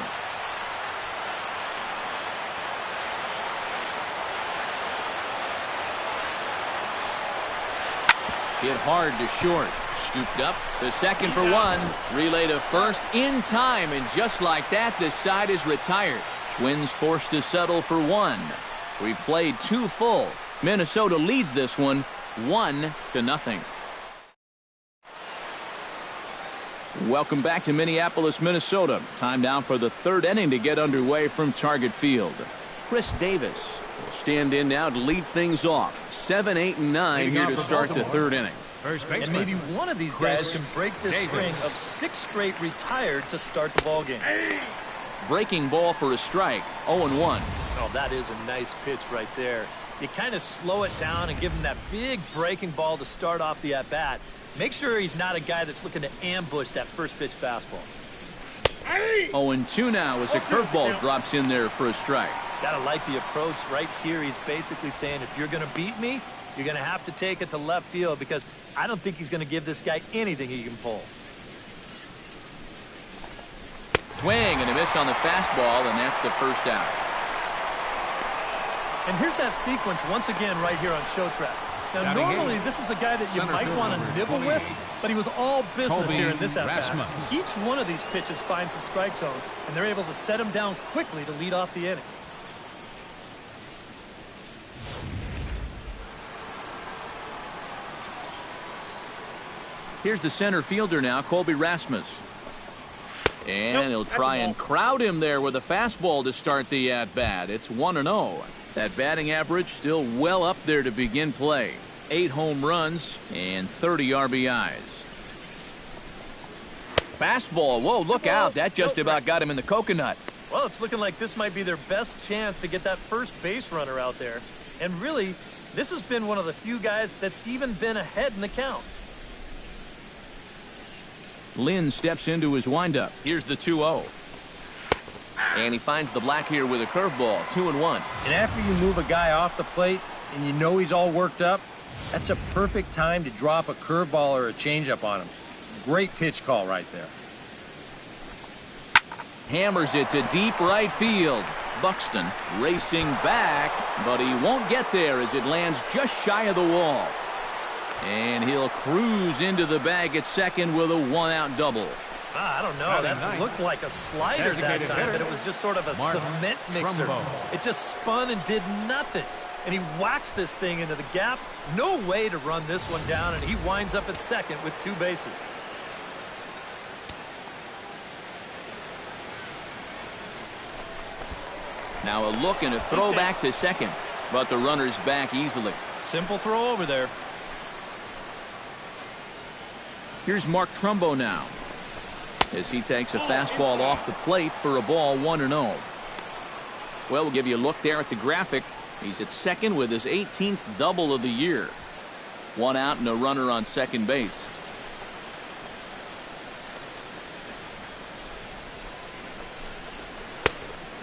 Hit hard to short. Scooped up to second for one. Relay to first in time, and just like that, this side is retired. Twins forced to settle for one. We played 2 full. Minnesota leads this one 1-0. Welcome back to Minneapolis, Minnesota. Time now for the 3rd inning to get underway from Target Field. Chris Davis will stand in now to lead things off. 7, 8, and 9 here to start the 3rd inning. And maybe one of these guys can break this string of 6 straight retired to start the ball game. Breaking ball for a strike. 0-1. Oh, that is a nice pitch right there. You kind of slow it down and give him that big breaking ball to start off the at-bat. Make sure he's not a guy that's looking to ambush that first pitch fastball. 0-2 now as a curveball drops in there for a strike. Gotta like the approach right here. He's basically saying, if you're going to beat me, you're going to have to take it to left field, because I don't think he's going to give this guy anything he can pull. Swing and a miss on the fastball, and that's the first out. And here's that sequence once again right here on Show Track. Now, normally, this is a guy that you might want to nibble with, but he was all business here in this at-bat. Each one of these pitches finds the strike zone, and they're able to set him down quickly to lead off the inning. Here's the center fielder now, Colby Rasmus. And he'll try and crowd him there with a fastball to start the at-bat. It's 1-0. That batting average still well up there to begin play. 8 home runs and 30 RBIs. Fastball. Whoa, look out. That just about got him in the coconut. Well, it's looking like this might be their best chance to get that first base runner out there. And really, this has been one of the few guys that's even been ahead in the count. Lynn steps into his windup. Here's the 2-0. And he finds the black here with a curveball. 2-1. And after you move a guy off the plate and you know he's all worked up, that's a perfect time to drop a curveball or a changeup on him. Great pitch call right there. Hammers it to deep right field. Buxton racing back, but he won't get there as it lands just shy of the wall. And he'll cruise into the bag at second with a 1-out double. I don't know. That looked like a slider that time, but it was just sort of a cement mixer. It just spun and did nothing. And he whacks this thing into the gap. No way to run this one down, and he winds up at second with 2 bases. Now a look and a throw back to second, but the runner's back easily. Simple throw over there. Here's Mark Trumbo now as he takes a fastball off the plate for a ball. 1-0. Well, we'll give you a look there at the graphic. He's at second with his 18th double of the year. 1 out and a runner on second base.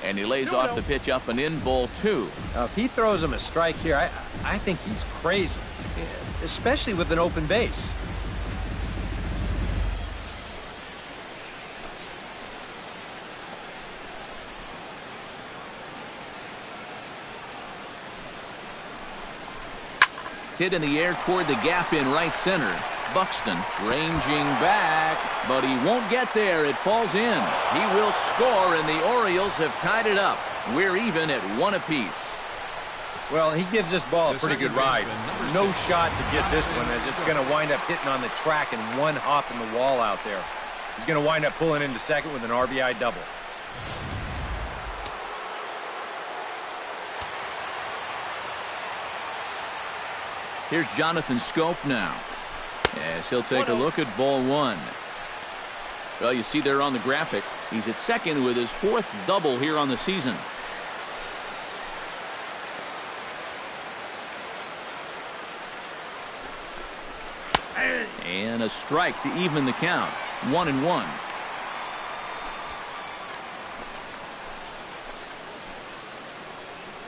And he lays off the pitch up and in, ball 2. Now, if he throws him a strike here, I think he's crazy, especially with an open base. Hit in the air toward the gap in right center. Buxton ranging back, but he won't get there. It falls in. He will score, and the Orioles have tied it up. We're even at 1 apiece. Well, he gives this ball a pretty good ride. No shot to get this one, as it's going to wind up hitting on the track and one hop in the wall out there. He's going to wind up pulling into second with an RBI double. Here's Jonathan Scope now, as he'll take a look at ball 1. Well, you see there on the graphic, he's at second with his 4th double here on the season. And a strike to even the count. 1-1.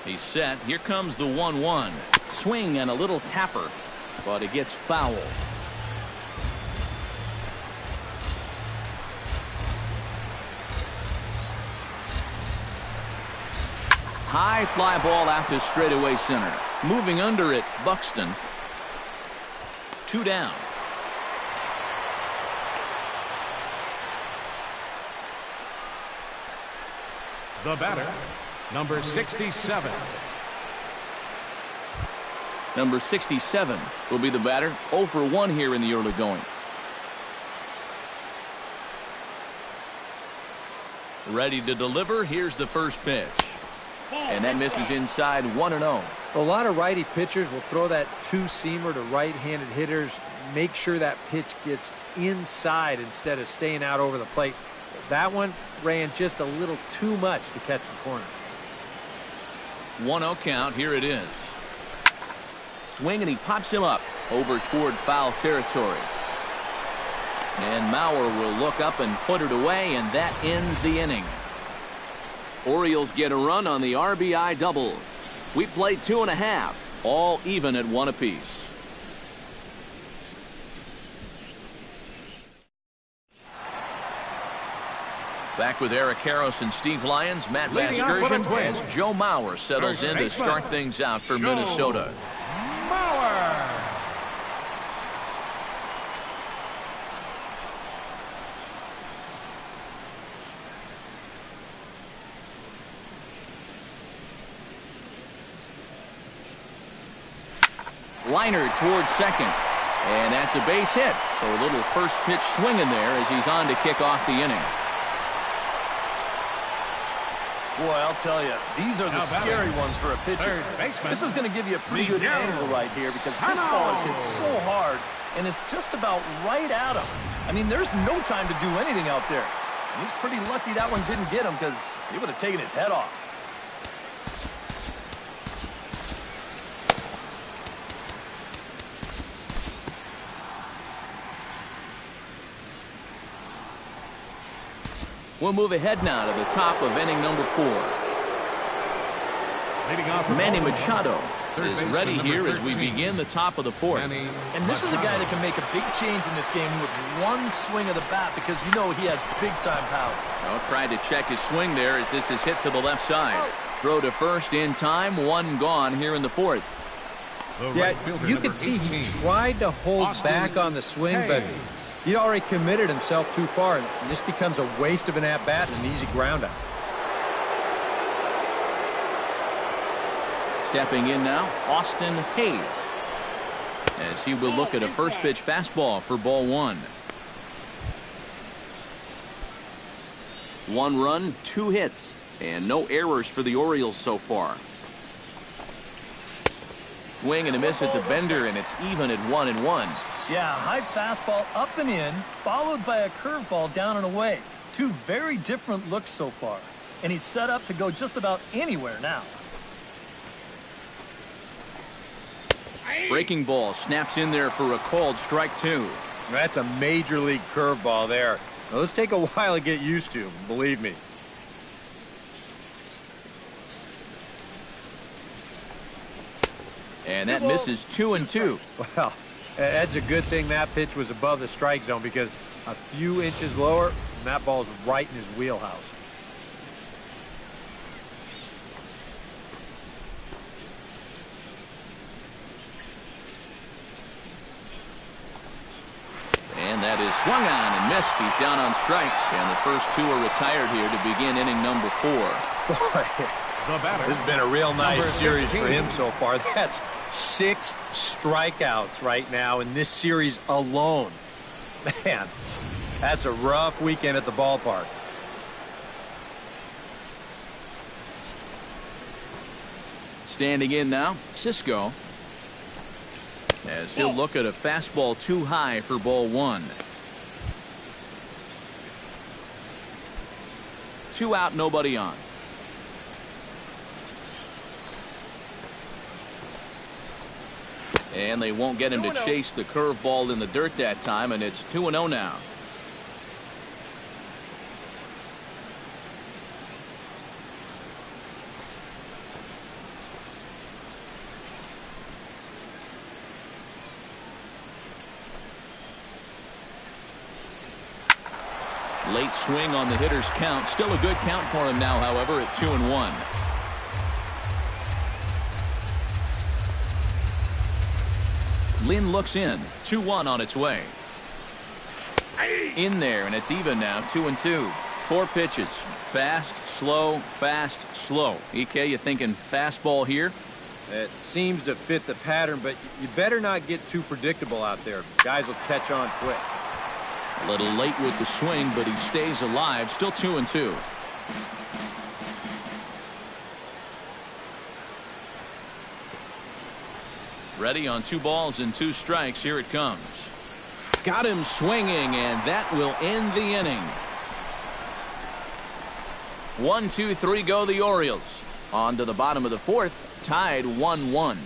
He's set. Here comes the 1-1. Swing and a little tapper, but it gets foul. High fly ball out to straightaway center. Moving under it, Buxton. 2 down. The batter, number 67. Number 67 will be the batter. 0 for 1 here in the early going. Ready to deliver. Here's the first pitch. And that misses inside 1-0. A lot of righty pitchers will throw that two-seamer to right-handed hitters. Make sure that pitch gets inside instead of staying out over the plate. That one ran just a little too much to catch the corner. 1-0 count. Here it is. Swing, and he pops him up over toward foul territory. And Mauer will look up and put it away, and that ends the inning. Orioles get a run on the RBI double. We played 2.5, all even at 1 apiece. Back with Eric Karros and Steve Lyons, Matt Vasgersian, as Joe Mauer settles in to start things out for Minnesota. Mauer. Liner towards second. And that's a base hit. So a little first pitch swing in there as he's on to kick off the inning. Boy, I'll tell you, these are the scary ones for a pitcher. This is going to give you a pretty good angle right here because this ball is hit so hard, and it's just about right at him. I mean, there's no time to do anything out there. He's pretty lucky that one didn't get him because he would have taken his head off. We'll move ahead now to the top of inning number 4. Manny Machado is ready here as we begin the top of the 4th. And this is a guy that can make a big change in this game with one swing of the bat because you know he has big-time power. Well, tried to check his swing there as this is hit to the left side. Throw to first in time, 1 gone here in the 4th. Yeah, you could see he tried to hold back on the swing, but he'd already committed himself too far, and this becomes a waste of an at-bat and an easy ground-out. Stepping in now, Austin Hayes, as he will look at a first pitch fastball for ball 1. 1 run, 2 hits, and no errors for the Orioles so far. Swing and a miss at the bender, and it's even at 1-1. Yeah, high fastball up and in, followed by a curveball down and away. 2 very different looks so far. And he's set up to go just about anywhere now. Breaking ball snaps in there for a called strike 2. That's a major league curveball there. Now, those take a while to get used to, believe me. And that misses 2-2. Well, that's a good thing that pitch was above the strike zone because a few inches lower, and that ball's right in his wheelhouse. And that is swung on and missed. He's down on strikes, and the first 2 are retired here to begin inning number 4. Boy, The batter. This has been a real nice series 15. for him so far. That's 6 strikeouts right now in this series alone. Man, that's a rough weekend at the ballpark. Standing in now, Cisco. As he'll look at a fastball too high for ball 1. 2 out, nobody on. And they won't get him to chase the curveball in the dirt that time, and it's 2-0 now. Late swing on the hitter's count. Still a good count for him now, however, at 2-1. Lynn looks in. 2-1 on its way. In there, and it's even now, 2-2. 4 pitches. Fast, slow, fast, slow. EK, you thinking fastball here? It seems to fit the pattern, but you better not get too predictable out there. Guys will catch on quick. A little late with the swing, but he stays alive. Still 2-2. Ready on 2 balls and 2 strikes. Here it comes. Got him swinging, and that will end the inning. 1, 2, 3 go the Orioles. On to the bottom of the 4th, tied 1-1.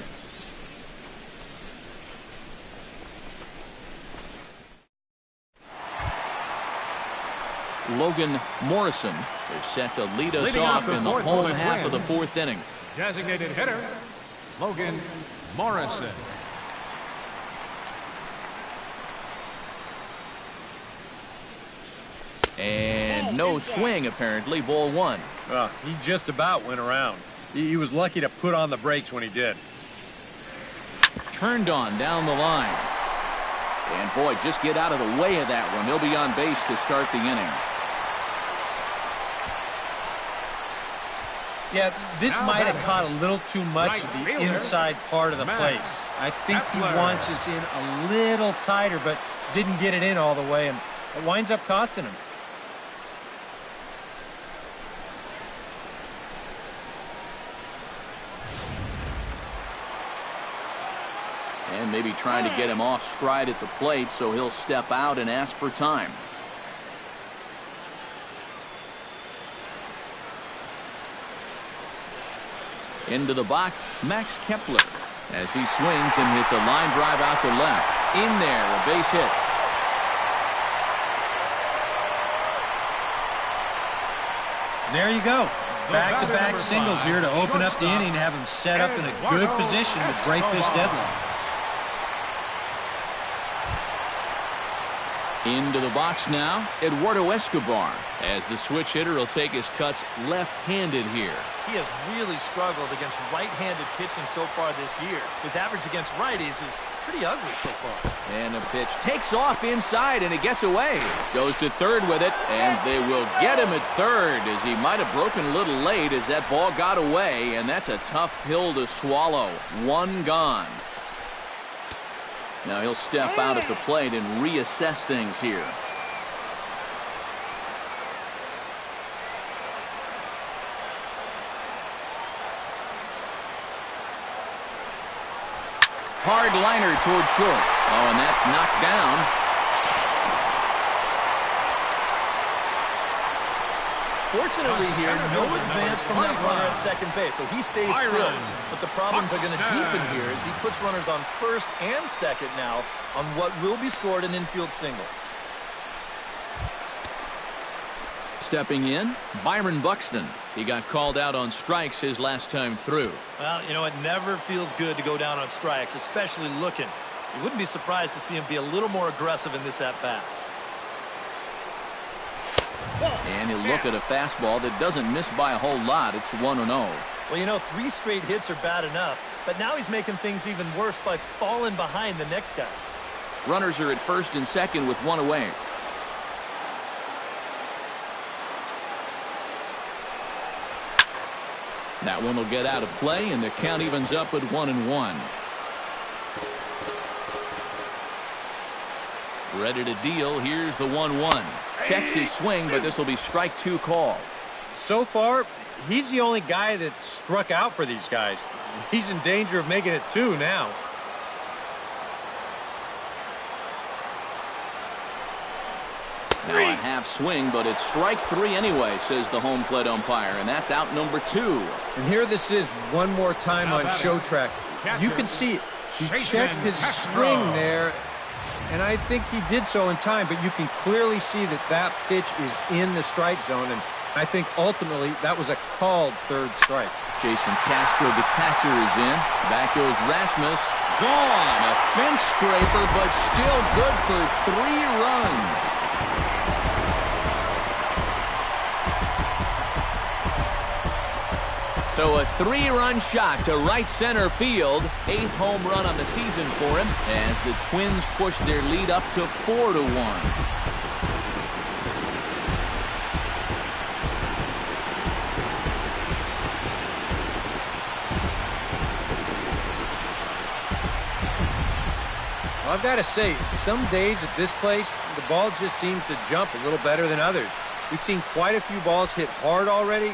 Logan Morrison is set to lead us off in the home half of the 4th inning. Designated hitter, Logan Morrison. And no swing, apparently. Ball 1. He just about went around. He was lucky to put on the brakes when he did. Turned on down the line. And boy, just get out of the way of that one. He'll be on base to start the inning. Yeah, this might have caught a little too much of the inside part of the plate. I think he wants us in a little tighter, but didn't get it in all the way, and it winds up costing him. And maybe trying to get him off stride at the plate, so he'll step out and ask for time. Into the box, Max Kepler, as he swings and hits a line drive out to left. In there, a base hit. There you go. Back-to-back singles here to open up the inning and have him set up in a good position to break this deadlock. Into the box now, Eduardo Escobar, as the switch hitter will take his cuts left-handed here. He has really struggled against right-handed pitching so far this year. His average against righties is pretty ugly so far. And a pitch takes off inside, and it gets away. Goes to third with it, and they will get him at third, as he might have broken a little late as that ball got away, and that's a tough pill to swallow. 1 gone. Now he'll step out at the plate and reassess things here. Hard liner toward short. Oh, and that's knocked down. Fortunately here, no advance from that runner at second base, so he stays still. But the problems are going to deepen here as he puts runners on first and second now on what will be scored an infield single. Stepping in, Byron Buxton. He got called out on strikes his last time through. Well, you know, it never feels good to go down on strikes, especially looking. You wouldn't be surprised to see him be a little more aggressive in this at-bat. And he'll look at a fastball that doesn't miss by a whole lot. It's 1-0. Well, you know, 3 straight hits are bad enough, but now he's making things even worse by falling behind the next guy. Runners are at first and second with 1 away. That one will get out of play, and the count evens up at 1-1. Ready to deal. Here's the 1-1. Checks his swing, but this will be strike 2 call. So far, he's the only guy that struck out for these guys. He's in danger of making it 2 now. Now a half swing, but it's strike 3 anyway, says the home plate umpire, and that's out number 2. And here this is one more time on show track. You can see he checked his swing there, and I think he did so in time, but you can clearly see that that pitch is in the strike zone, and I think ultimately that was a called third strike. Jason Castro, the catcher, is in. Back goes Rasmus. Gone. A fence scraper, but still good for 3 runs. So a 3-run shot to right center field. 8th home run on the season for him as the Twins push their lead up to 4-1. Well, I've got to say, some days at this place, the ball just seems to jump a little better than others. We've seen quite a few balls hit hard already.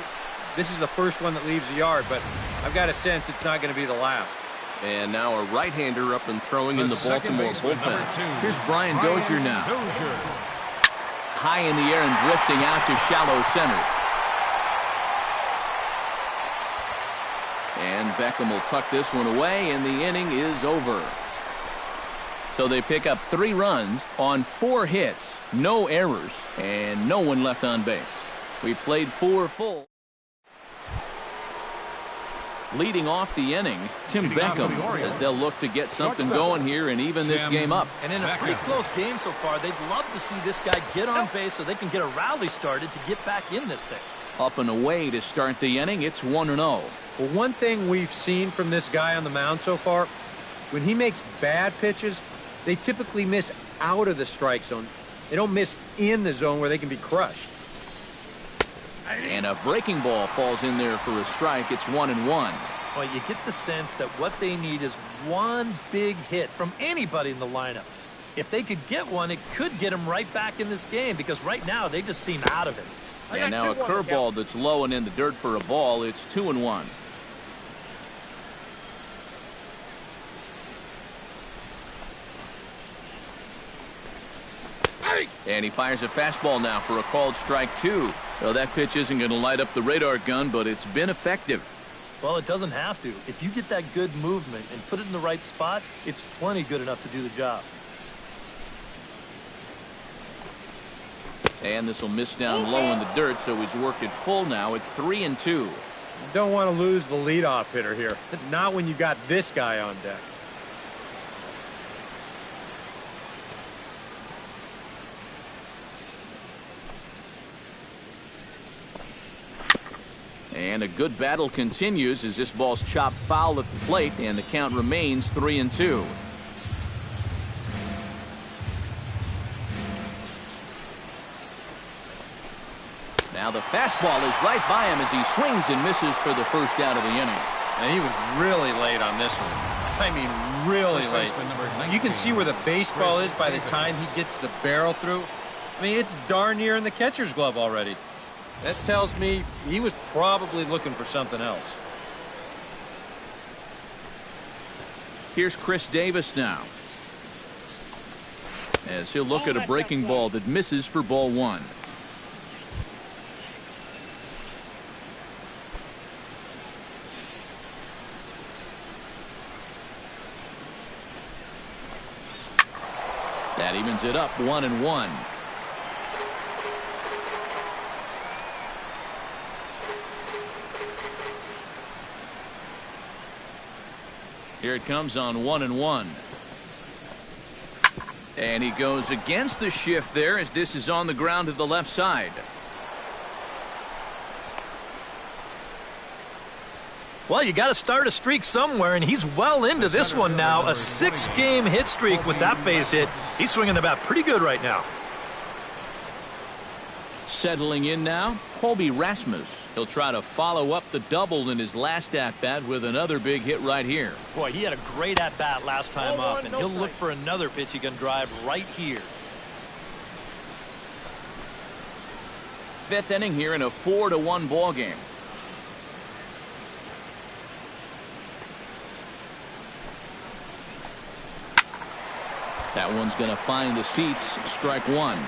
This is the first one that leaves the yard, but I've got a sense it's not going to be the last. And now a right-hander up and throwing in the Baltimore bullpen. Here's Brian Dozier now. High in the air and drifting out to shallow center. And Beckham will tuck this one away, and the inning is over. So they pick up 3 runs on 4 hits, no errors, and no one left on base. We played 4 full. Leading off the inning, Tim Beckham, as they'll look to get something going here and even this game up. And in a pretty close game so far, they'd love to see this guy get on base so they can get a rally started to get back in this thing. Up and away to start the inning, it's 1-0. Well, one thing we've seen from this guy on the mound so far, when he makes bad pitches, they typically miss out of the strike zone. They don't miss in the zone where they can be crushed. And a breaking ball falls in there for a strike. It's 1-1. Well, you get the sense that what they need is one big hit from anybody in the lineup. If they could get one, it could get them right back in this game because right now they just seem out of it. And now a curveball that's low and in the dirt for a ball. It's 2-1. And he fires a fastball now for a called strike 2. Well, that pitch isn't going to light up the radar gun, but it's been effective. Well, it doesn't have to. If you get that good movement and put it in the right spot, it's plenty good enough to do the job. And this will miss down low in the dirt, so he's worked it full now at 3-2. You don't want to lose the leadoff hitter here. Not when you got this guy on deck. And a good battle continues as this ball's chopped foul at the plate, and the count remains 3-2. Now the fastball is right by him as he swings and misses for the first out of the inning. And he was really late on this one. I mean, really late. You can see where the baseball is by the time he gets the barrel through. I mean, it's darn near in the catcher's glove already. That tells me he was probably looking for something else. Here's Chris Davis now, as he'll look at a breaking ball that misses for ball 1. That evens it up 1-1. Here it comes on 1-1. And he goes against the shift there as this is on the ground to the left side. Well, you got to start a streak somewhere, and he's well into this one now. A 6-game hit streak with that base hit. He's swinging the bat pretty good right now. Settling in now, Colby Rasmus. He'll try to follow up the double in his last at-bat with another big hit right here. Boy, he had a great at-bat last time up, and he'll look for another pitch he can drive right here. Fifth inning here in a 4-1 ball game. That one's going to find the seats. Strike one.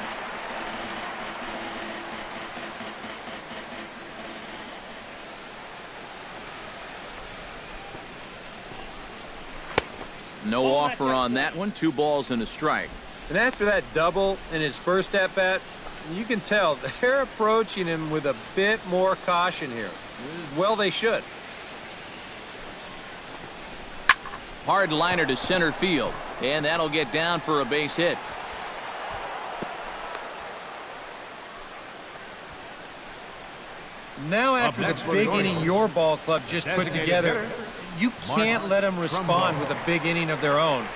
No offer on that one. 2 balls and a strike. And after that double in his first at-bat, you can tell they're approaching him with a bit more caution here. Well, they should. Hard liner to center field, and that'll get down for a base hit. Now after the big inning your ball club just put together, you can't let them respond with a big inning of their own.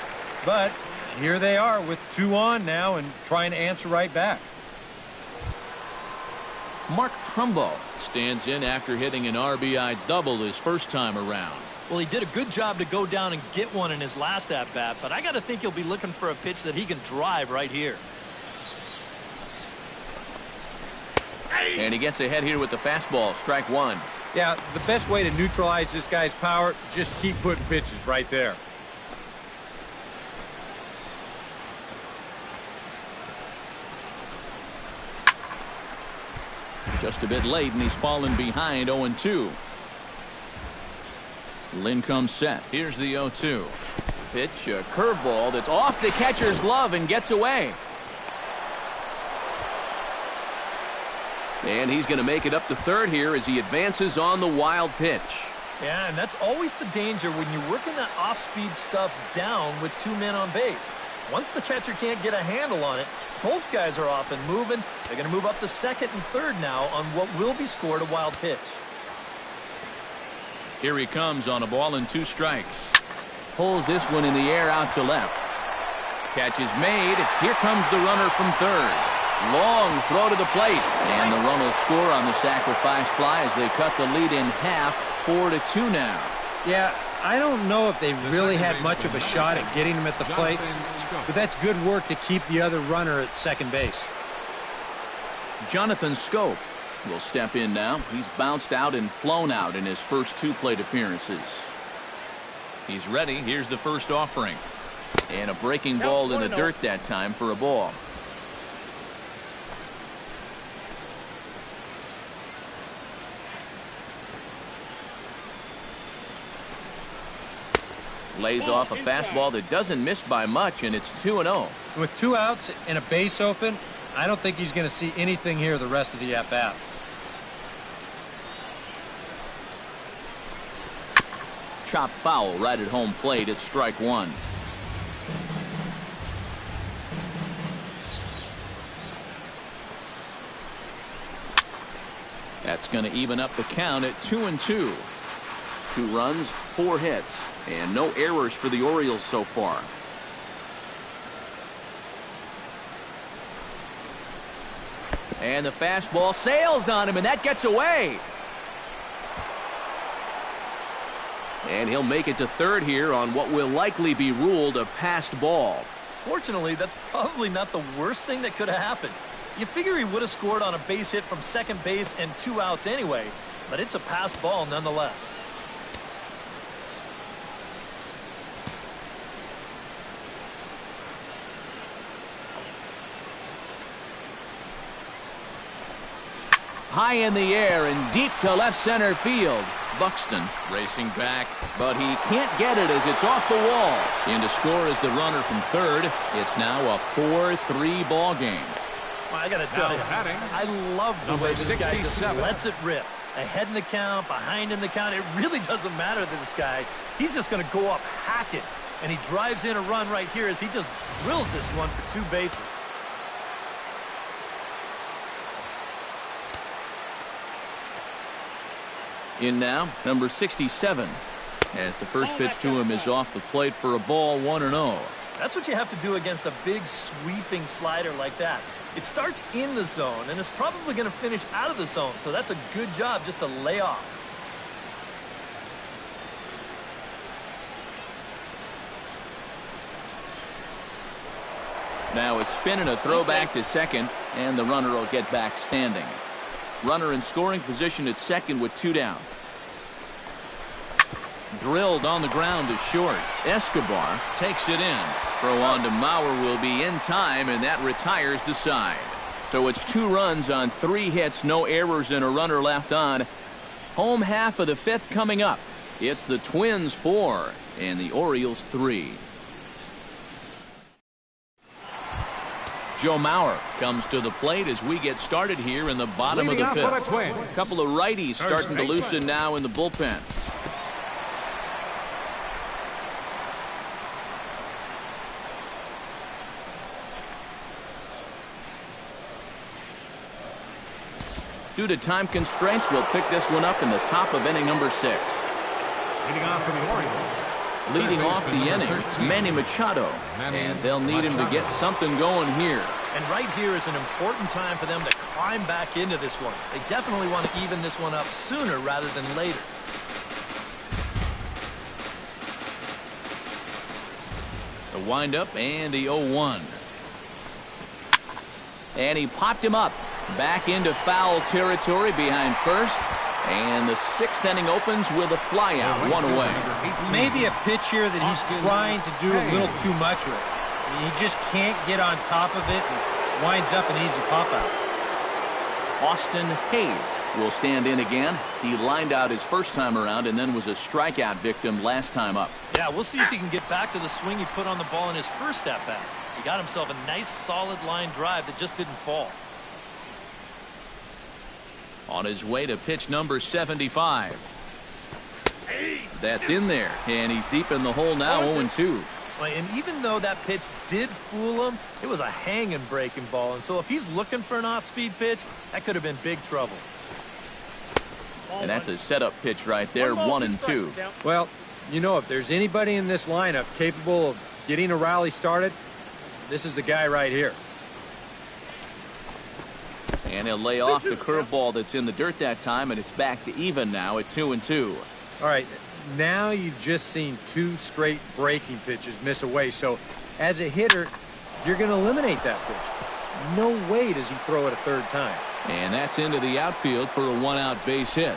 But here they are with 2 on now and trying to answer right back. Mark Trumbo stands in after hitting an RBI double his first time around. Well, he did a good job to go down and get one in his last at-bat, but I got to think he'll be looking for a pitch that he can drive right here. And he gets ahead here with the fastball. Strike one. Yeah, the best way to neutralize this guy's power, just keep putting pitches right there. Just a bit late, and he's fallen behind 0-2. Lynn comes set. Here's the 0-2. Pitch, a curveball that's off the catcher's glove and gets away. And he's going to make it up to third here as he advances on the wild pitch. Yeah, and that's always the danger when you're working that off-speed stuff down with 2 men on base. Once the catcher can't get a handle on it, both guys are off and moving. They're going to move up to second and third now on what will be scored a wild pitch. Here he comes on a ball and 2 strikes. Pulls this one in the air out to left. Catch is made. Here comes the runner from third. Long throw to the plate. And the run will score on the sacrifice fly as they cut the lead in half. 4-2 now. Yeah, I don't know if they really had much of a shot at getting him at the plate, but that's good work to keep the other runner at second base. Jonathan Scope will step in now. He's bounced out and flown out in his first 2 plate appearances. He's ready. Here's the first offering. And a breaking ball in the dirt that time for a ball. Lays off a fastball that doesn't miss by much, and it's 2-0. With 2 outs and a base open, I don't think he's going to see anything here the rest of the at-bat. Chop foul right at home plate. It's strike one. That's going to even up the count at 2-2. 2 runs, 4 hits, and no errors for the Orioles so far. And the fastball sails on him, and that gets away. And he'll make it to third here on what will likely be ruled a passed ball. Fortunately, that's probably not the worst thing that could have happened. You figure he would have scored on a base hit from second base and 2 outs anyway, but it's a passed ball nonetheless. High in the air and deep to left center field. Buxton racing back, but he can't get it as it's off the wall. In to score is the runner from third. It's now a 4-3 ball game. Well, I got to tell you, I love the way this guy just lets it rip. Ahead in the count, behind in the count. It really doesn't matter to this guy. He's just going to go up hacking, and he drives in a run right here as he just drills this one for 2 bases. In now, number 67. As the first pitch to him is off the plate for a ball, 1-0. That's what you have to do against a big sweeping slider like that. It starts in the zone and is probably going to finish out of the zone, so that's a good job just to lay off. Now a spin and a throwback to second, and the runner will get back standing. Runner in scoring position at second with 2 down. Drilled on the ground to short. Escobar takes it in. Throw on to Mauer will be in time, and that retires the side. So it's 2 runs on 3 hits, no errors, and a runner left on. Home half of the 5th coming up. It's the Twins 4 and the Orioles 3. Joe Mauer comes to the plate as we get started here in the bottom of the 5th. A couple of righties starting to loosen now in the bullpen. Due to time constraints, we'll pick this one up in the top of inning number 6. Leading off for the Orioles. Leading off the inning, Manny Machado. And they'll need him to get something going here. And right here is an important time for them to climb back into this one. They definitely want to even this one up sooner rather than later. The windup and the 0-1. And he popped him up. Back into foul territory behind first. And the 6th inning opens with a flyout, 1 away. Maybe a pitch here that he's trying to do a little too much with. I mean, he just can't get on top of it and winds up an easy pop-out. Austin Hayes will stand in again. He lined out his first time around and then was a strikeout victim last time up. Yeah, we'll see if he can get back to the swing he put on the ball in his first at-bat. He got himself a nice, solid line drive that just didn't fall. On his way to pitch number 75. That's in there, and he's deep in the hole now, 0-2. And even though that pitch did fool him, it was a hanging breaking ball. And so if he's looking for an off-speed pitch, that could have been big trouble. And that's a setup pitch right there, 1-2. Well, you know, if there's anybody in this lineup capable of getting a rally started, this is the guy right here. And he'll lay off the curveball that's in the dirt that time, and it's back to even now at 2-2. All right, now you've just seen 2 straight breaking pitches miss away. So as a hitter, you're going to eliminate that pitch. No way does he throw it a 3rd time. And that's into the outfield for a 1-out base hit.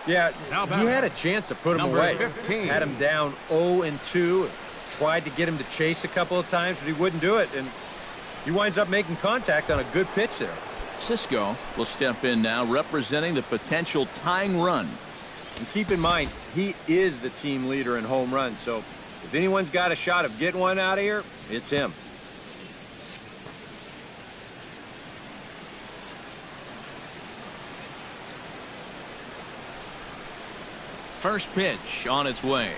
Yeah, he had a chance to put him away. 15. Had him down 0-2. Tried to get him to chase a couple of times, but he wouldn't do it. And he winds up making contact on a good pitch there. Cisco will step in now, representing the potential tying run. And keep in mind, he is the team leader in home runs, so if anyone's got a shot of getting one out of here, it's him. First pitch on its way.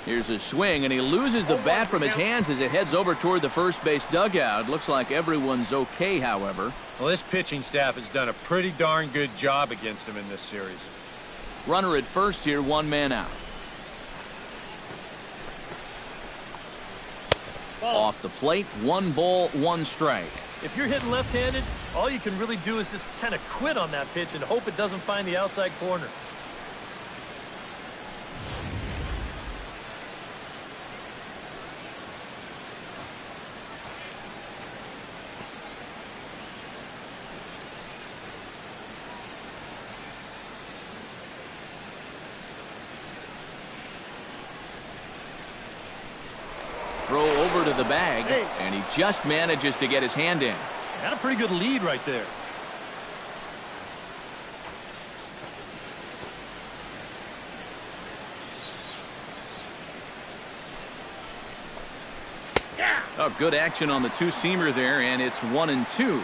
Here's a swing, and he loses the bat from his hands as it heads over toward the first base dugout. Looks like everyone's okay, however. Well, this pitching staff has done a pretty darn good job against him in this series. Runner at first here, 1 man out. Off the plate, 1 ball, 1 strike. If you're hitting left-handed, all you can really do is just kind of quit on that pitch and hope it doesn't find the outside corner. Throw over to the bag, and he just manages to get his hand in. Got a pretty good lead right there. Oh, good action on the 2-seamer there, and it's 1-2.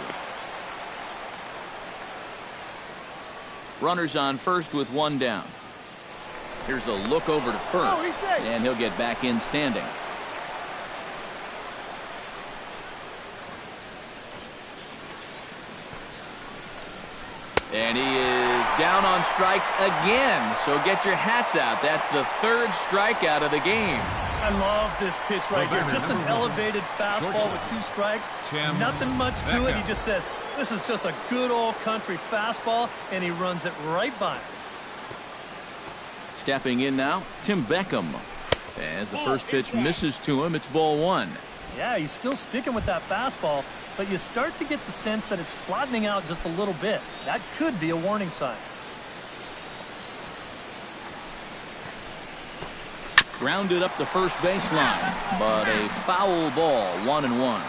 Runners on first with 1 down. Here's a look over to first, and he'll get back in standing. And he is down on strikes again. So get your hats out. That's the 3rd strikeout of the game. I love this pitch right here. Just an elevated fastball with 2 strikes. Nothing much to it. He just says, this is just a good old country fastball, and he runs it right by him. Stepping in now, Tim Beckham. As the first pitch misses to him, it's ball 1. Yeah, he's still sticking with that fastball, but you start to get the sense that it's flattening out just a little bit. That could be a warning sign. Grounded up the first baseline, but a foul ball, 1-1.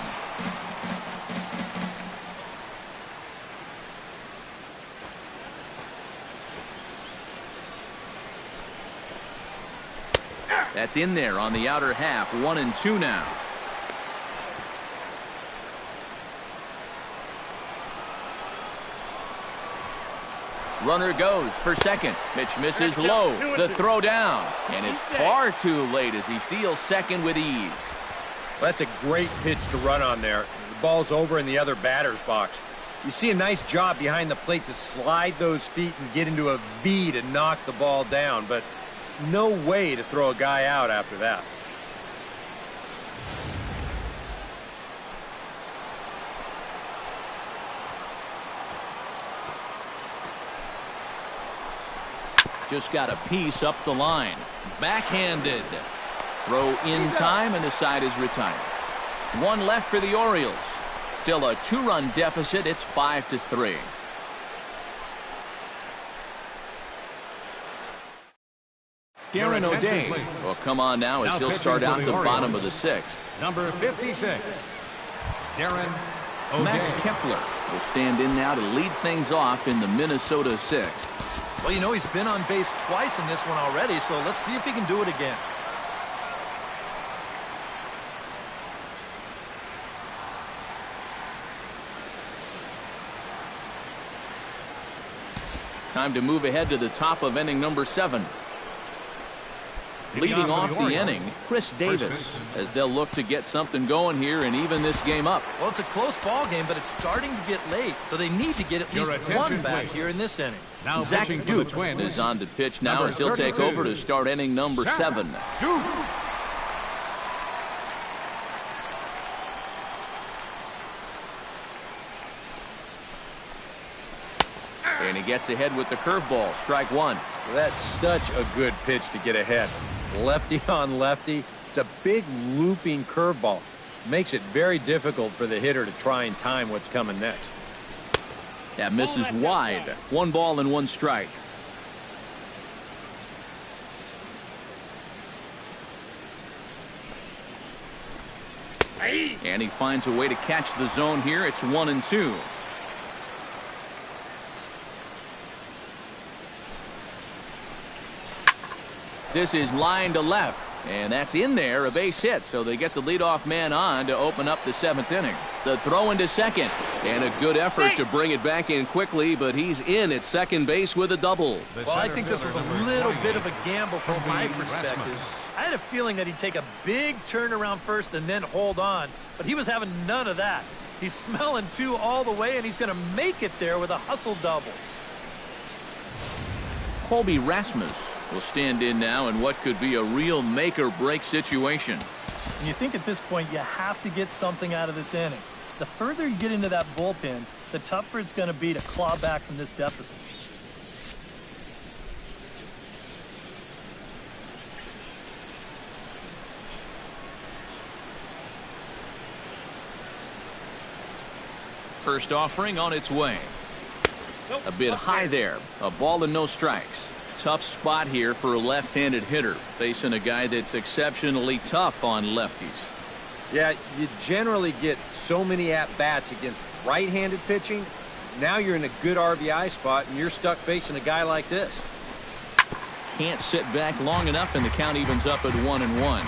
That's in there on the outer half, 1-2 now. Runner goes for second. Pitch misses low. The throw down. And it's far too late as he steals second with ease. Well, that's a great pitch to run on there. The ball's over in the other batter's box. You see a nice job behind the plate to slide those feet and get into a V to knock the ball down, but no way to throw a guy out after that. Just got a piece up the line. Backhanded. Throw in time, and the side is retired. 1 left for the Orioles. Still a 2-run deficit. It's 5-3. Darren O'Day will come on now as he'll start out the bottom of the 6th. Number 56, Darren O'Day. Max Kepler will stand in now to lead things off in the Minnesota 6th. Well, you know, he's been on base twice in this one already, so let's see if he can do it again. Time to move ahead to the top of inning number 7. Leading off the inning, Chris Davis, as they'll look to get something going here and even this game up. Well, it's a close ball game, but it's starting to get late, so they need to get at least one back here in this inning. Now Zach Duke is on to pitch now as he'll take over to start inning number 7. Duke. And he gets ahead with the curveball, strike 1. Well, that's such a good pitch to get ahead. Lefty on lefty. It's a big looping curveball. Makes it very difficult for the hitter to try and time what's coming next. That misses wide. 1 ball and 1 strike. And he finds a way to catch the zone here. It's 1-2. This is line to left, and that's in there, a base hit, so they get the leadoff man on to open up the 7th inning. The throw into second, and a good effort to bring it back in quickly, but he's in at second base with a double. Well, I think this was a little bit of a gamble from my perspective. I had a feeling that he'd take a big turn around first and then hold on, but he was having none of that. He's smelling 2 all the way, and he's going to make it there with a hustle double. Colby Rasmus will stand in now in what could be a real make-or-break situation. And you think at this point you have to get something out of this inning. The further you get into that bullpen, the tougher it's going to be to claw back from this deficit. First offering on its way. A bit high there. A ball and no strikes. Tough spot here for a left-handed hitter, facing a guy that's exceptionally tough on lefties. Yeah, you generally get so many at-bats against right-handed pitching. Now you're in a good RBI spot, and you're stuck facing a guy like this. Can't sit back long enough, and the count evens up at 1-1.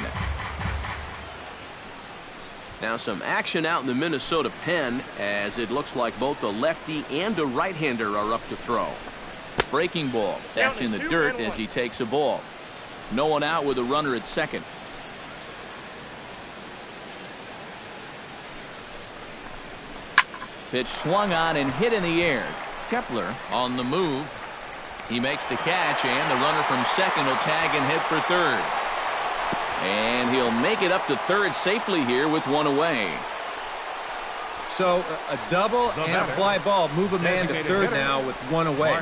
Now some action out in the Minnesota pen, as it looks like both a lefty and a right-hander are up to throw. Breaking ball. That's in the dirt as he takes a ball. No one out with a runner at second. Pitch swung on and hit in the air. Kepler on the move. He makes the catch, and the runner from second will tag and hit for third. And he'll make it up to third safely here with one away. So a double and a fly ball move a man to third now with one away.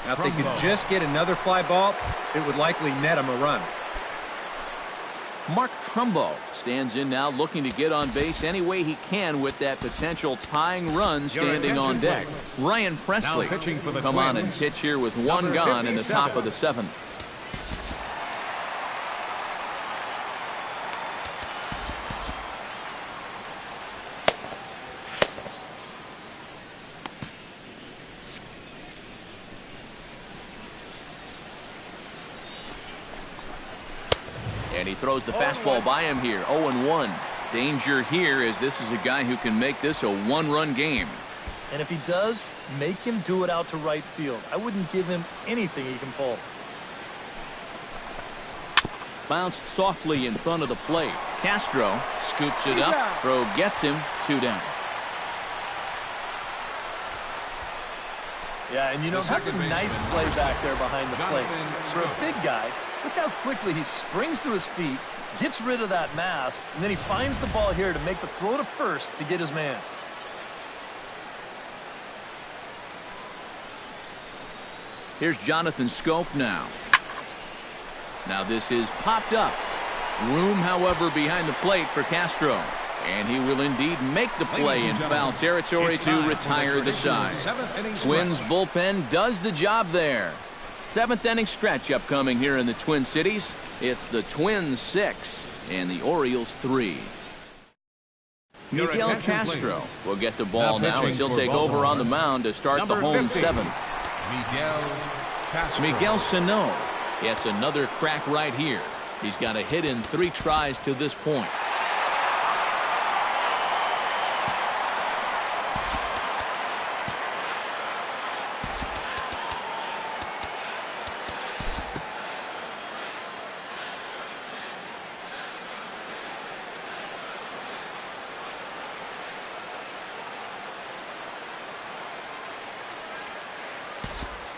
Now, if they could just get another fly ball, it would likely net him a run. Mark Trumbo stands in now looking to get on base any way he can with that potential tying run standing on deck. Ryan Presley come on and pitch here with one gone in the top of the seventh. And he throws the fastball by him here. 0-1. Danger here as this is a guy who can make this a one-run game. And if he does, make him do it out to right field. I wouldn't give him anything he can pull. Bounced softly in front of the plate. Castro scoops it up. Throw gets him. 2 down. Yeah, and you know, that's a nice play back there behind the plate. For a big guy, look how quickly he springs to his feet, gets rid of that mass, and then he finds the ball here to make the throw to first to get his man. Here's Jonathan Scope now. Now this is popped up. Room, however, behind the plate for Castro. And he will indeed make the play in foul territory to retire the side. Twins bullpen does the job there. 7th inning stretch upcoming here in the Twin Cities. It's the Twins 6 and the Orioles 3. Miguel Castro will get the ball now as he'll take over on the mound to start the home 7th. Miguel Sano gets another crack right here. He's got a hit in 3 tries to this point.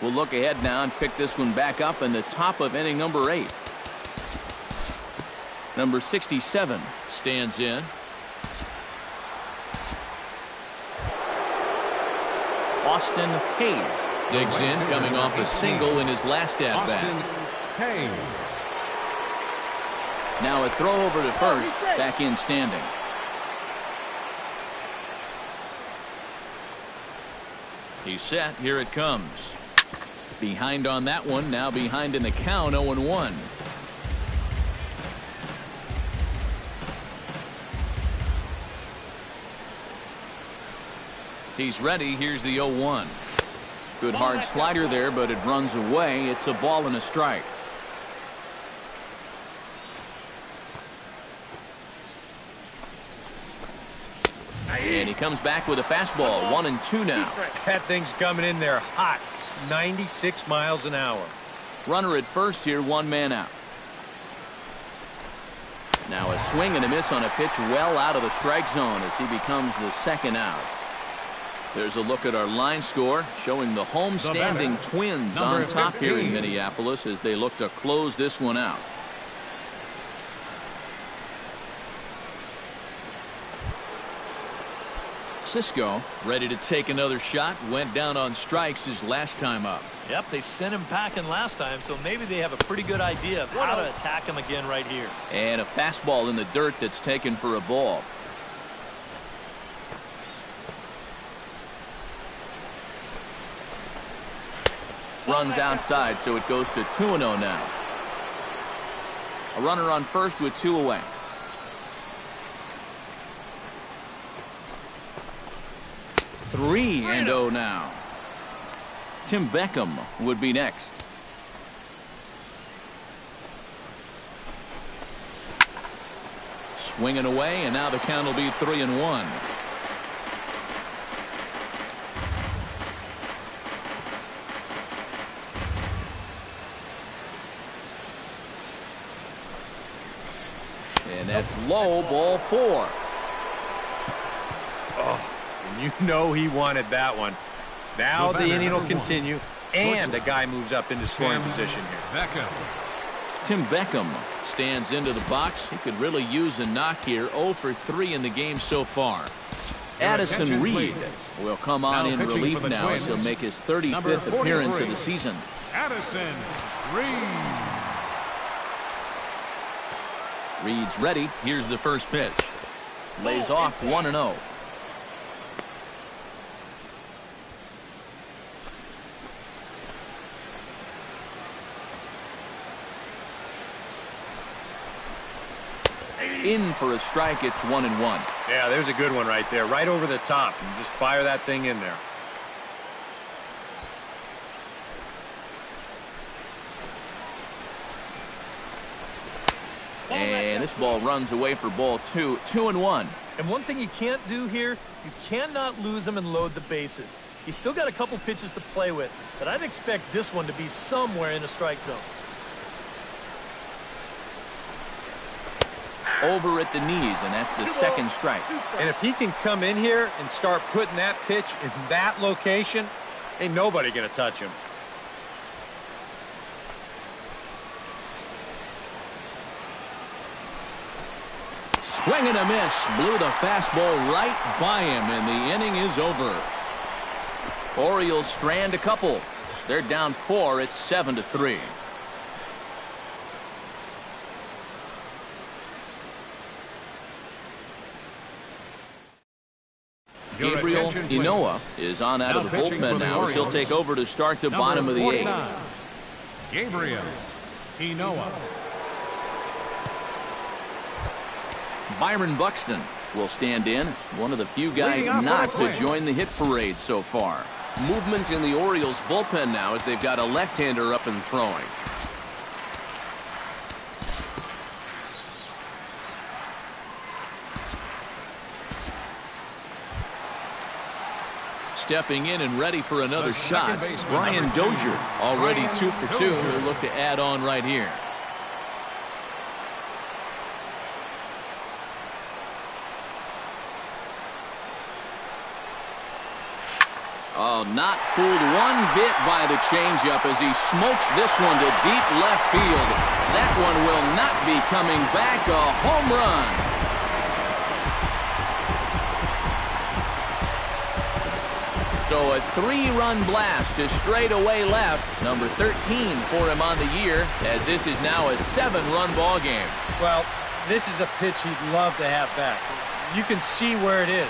We'll look ahead now and pick this one back up in the top of inning number 8. Number 67 stands in. Austin Hayes digs in, coming off a single in his last at-bat. Now a throw over to first, back in standing. He's set, here it comes. Behind on that one, now behind in the count, 0-1. He's ready, here's the 0-1. Good hard slider there, but it runs away. It's a ball and a strike. And he comes back with a fastball, 1-2 now. That thing's coming in there hot. 96 miles an hour. Runner at first here, 1 man out. Now a swing and a miss on a pitch well out of the strike zone as he becomes the 2nd out. There's a look at our line score showing the home-standing Twins on top here in Minneapolis as they look to close this one out. Cisco ready to take another shot. Went down on strikes his last time up. Yep, they sent him packing last time, so maybe they have a pretty good idea of how to attack him again right here. And a fastball in the dirt that's taken for a ball. Runs outside, so it goes to 2-0 now. A runner on first with 2 away. Three and 0 now. Tim Beckham would be next. Swinging away, and now the count will be 3-1. And that's low, ball 4. Oh. You know he wanted that one. Now the inning will continue, and a guy moves up into scoring position here. Tim Beckham Stands into the box. He could really use a knock here. 0 for 3 in the game so far. Addison Reed will come on in relief now as he'll make his 35th appearance of the season. Addison Reed. Reed's ready. Here's the first pitch. Lays off 1-0. In for a strike. It's 1-1. Yeah, there's a good one right there. Right over the top. You just fire that thing in there. And this ball runs away for ball 2. 2-1. And one thing you can't do here, you cannot lose him and load the bases. He's still got a couple pitches to play with, but I'd expect this one to be somewhere in the strike zone. Over at the knees, and that's the second strike. And if he can come in here and start putting that pitch in that location, ain't nobody going to touch him. Swing and a miss. Blew the fastball right by him, and the inning is over. Orioles strand a couple. They're down 4. It's 7-3. Gabriel Inoa is on out of the bullpen now as he'll take over to start the bottom of the 8th. Gabriel Inoa. Byron Buxton will stand in. One of the few guys not to join the hit parade so far. Movement in the Orioles bullpen now as they've got a left-hander up and throwing. Stepping in and ready for another shot. Brian Dozier already 2 for 2. They'll look to add on right here. Oh, not fooled one bit by the changeup as he smokes this one to deep left field. That one will not be coming back. A home run. So a 3-run blast to straightaway left. Number 13 for him on the year, as this is now a 7-run ball game. Well, this is a pitch he'd love to have back. You can see where it is.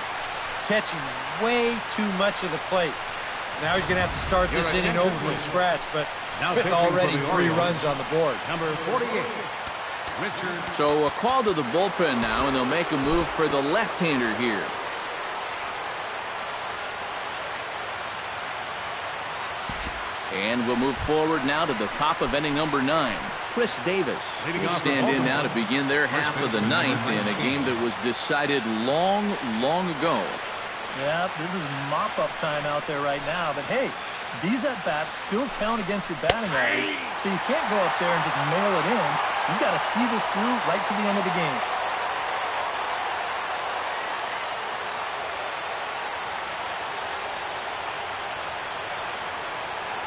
Catching way too much of the plate. Now he's going to have to start this inning over from scratch, but with already 3 runs on the board. Number 48, Richard. So a call to the bullpen now, and they'll make a move for the left-hander here. And we'll move forward now to the top of inning number 9. Chris Davis will stand in now to begin their half of the 9th in a game that was decided long, long ago. Yeah, this is mop-up time out there right now. But, hey, these at-bats still count against your batting average, so you can't go up there and just mail it in. You've got to see this through right to the end of the game.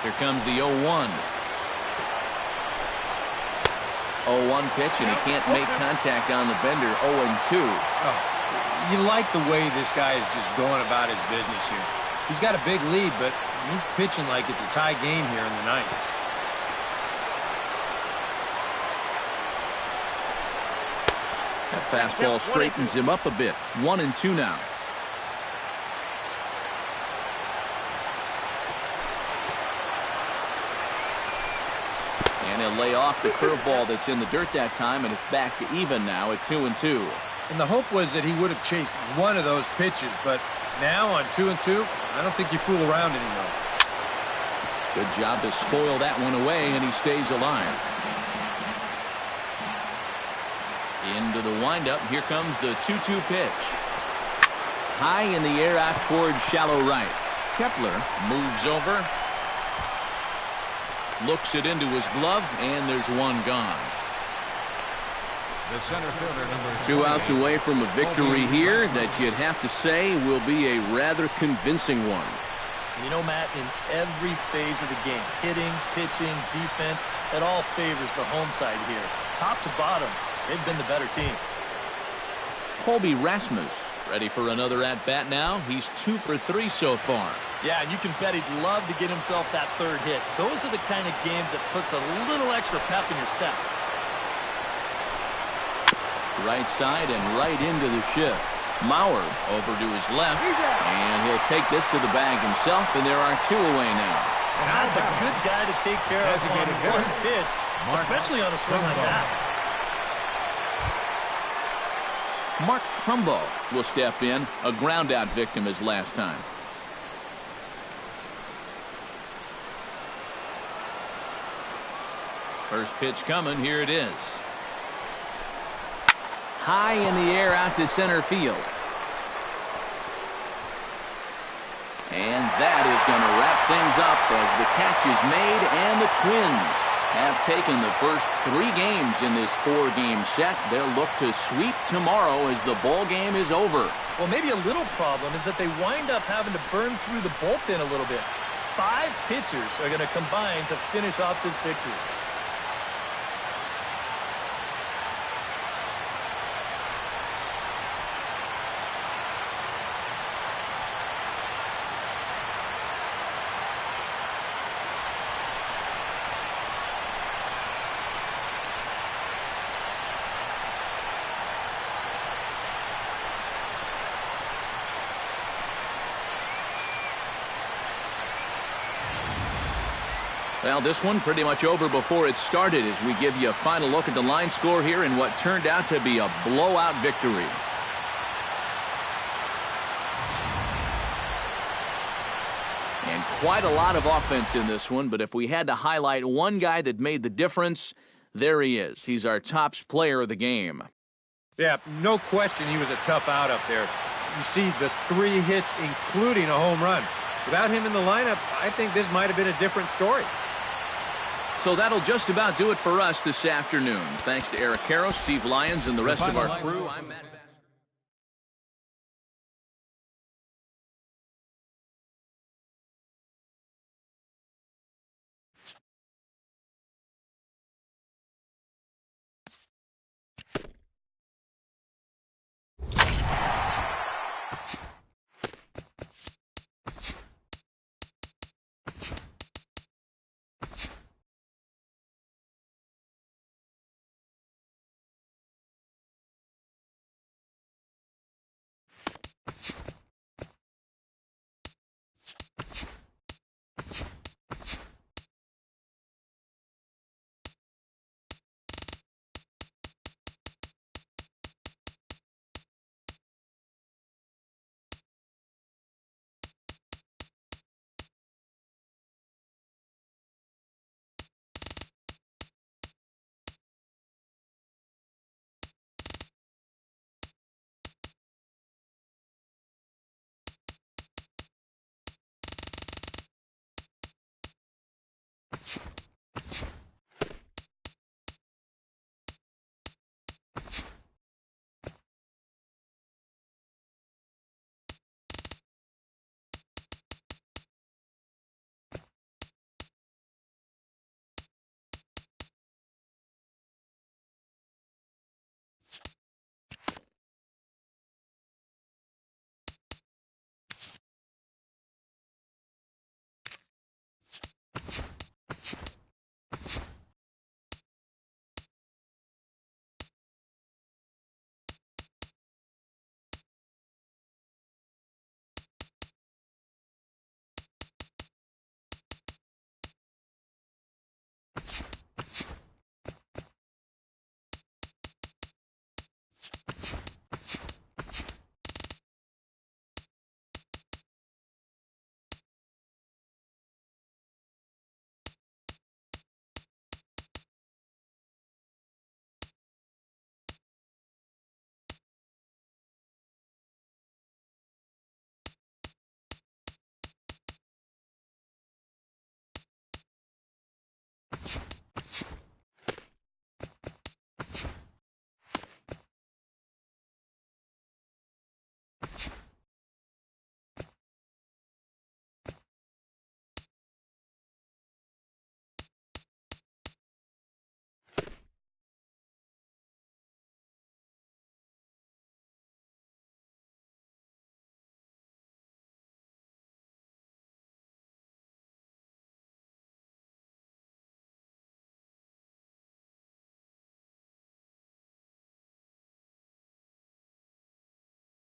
Here comes the 0-1. 0-1 pitch, and he can't make contact on the bender. 0-2. Oh, you like the way this guy is just going about his business here. He's got a big lead, but he's pitching like it's a tie game here in the 9th. That fastball straightens him up a bit. 1-2 now. And he'll lay off the curveball that's in the dirt that time, and it's back to even now at 2-2. And the hope was that he would have chased one of those pitches, but now on 2-2, I don't think you fool around anymore. Good job to spoil that one away, and he stays alive. Into the windup. Here comes the 2-2 pitch. High in the air out towards shallow right. Kepler moves over. Looks it into his glove, and there's one gone. The center fielder, number 2 outs away from a victory here that you'd have to say will be a rather convincing one. You know, Matt, in every phase of the game, hitting, pitching, defense, it all favors the home side here. top to bottom, they've been the better team. Colby Rasmus ready for another at-bat now. He's 2 for 3 so far. Yeah, and you can bet he'd love to get himself that third hit. Those are the kind of games that puts a little extra pep in your step. Right side and right into the shift. Mauer over to his left, and he'll take this to the bag himself, and there are 2 away now. And that's a good guy to take care of on one pitch, especially on a swing like that. Mark Trumbo will step in, a ground-out victim as last time. First pitch coming, here it is. High in the air out to center field. And that is going to wrap things up as the catch is made, and the Twins have taken the first 3 games in this 4-game set. They'll look to sweep tomorrow as the ball game is over. Well, maybe a little problem is that they wind up having to burn through the bullpen a little bit. 5 pitchers are going to combine to finish off this victory. Well, this one pretty much over before it started as we give you a final look at the line score here in what turned out to be a blowout victory. And quite a lot of offense in this one, but if we had to highlight one guy that made the difference, there he is. He's our top player of the game. Yeah, no question he was a tough out up there. You see the 3 hits, including a home run. Without him in the lineup, I think this might have been a different story. So that'll just about do it for us this afternoon. Thanks to Eric Karros, Steve Lyons, and the rest of our crew. I'm Matt.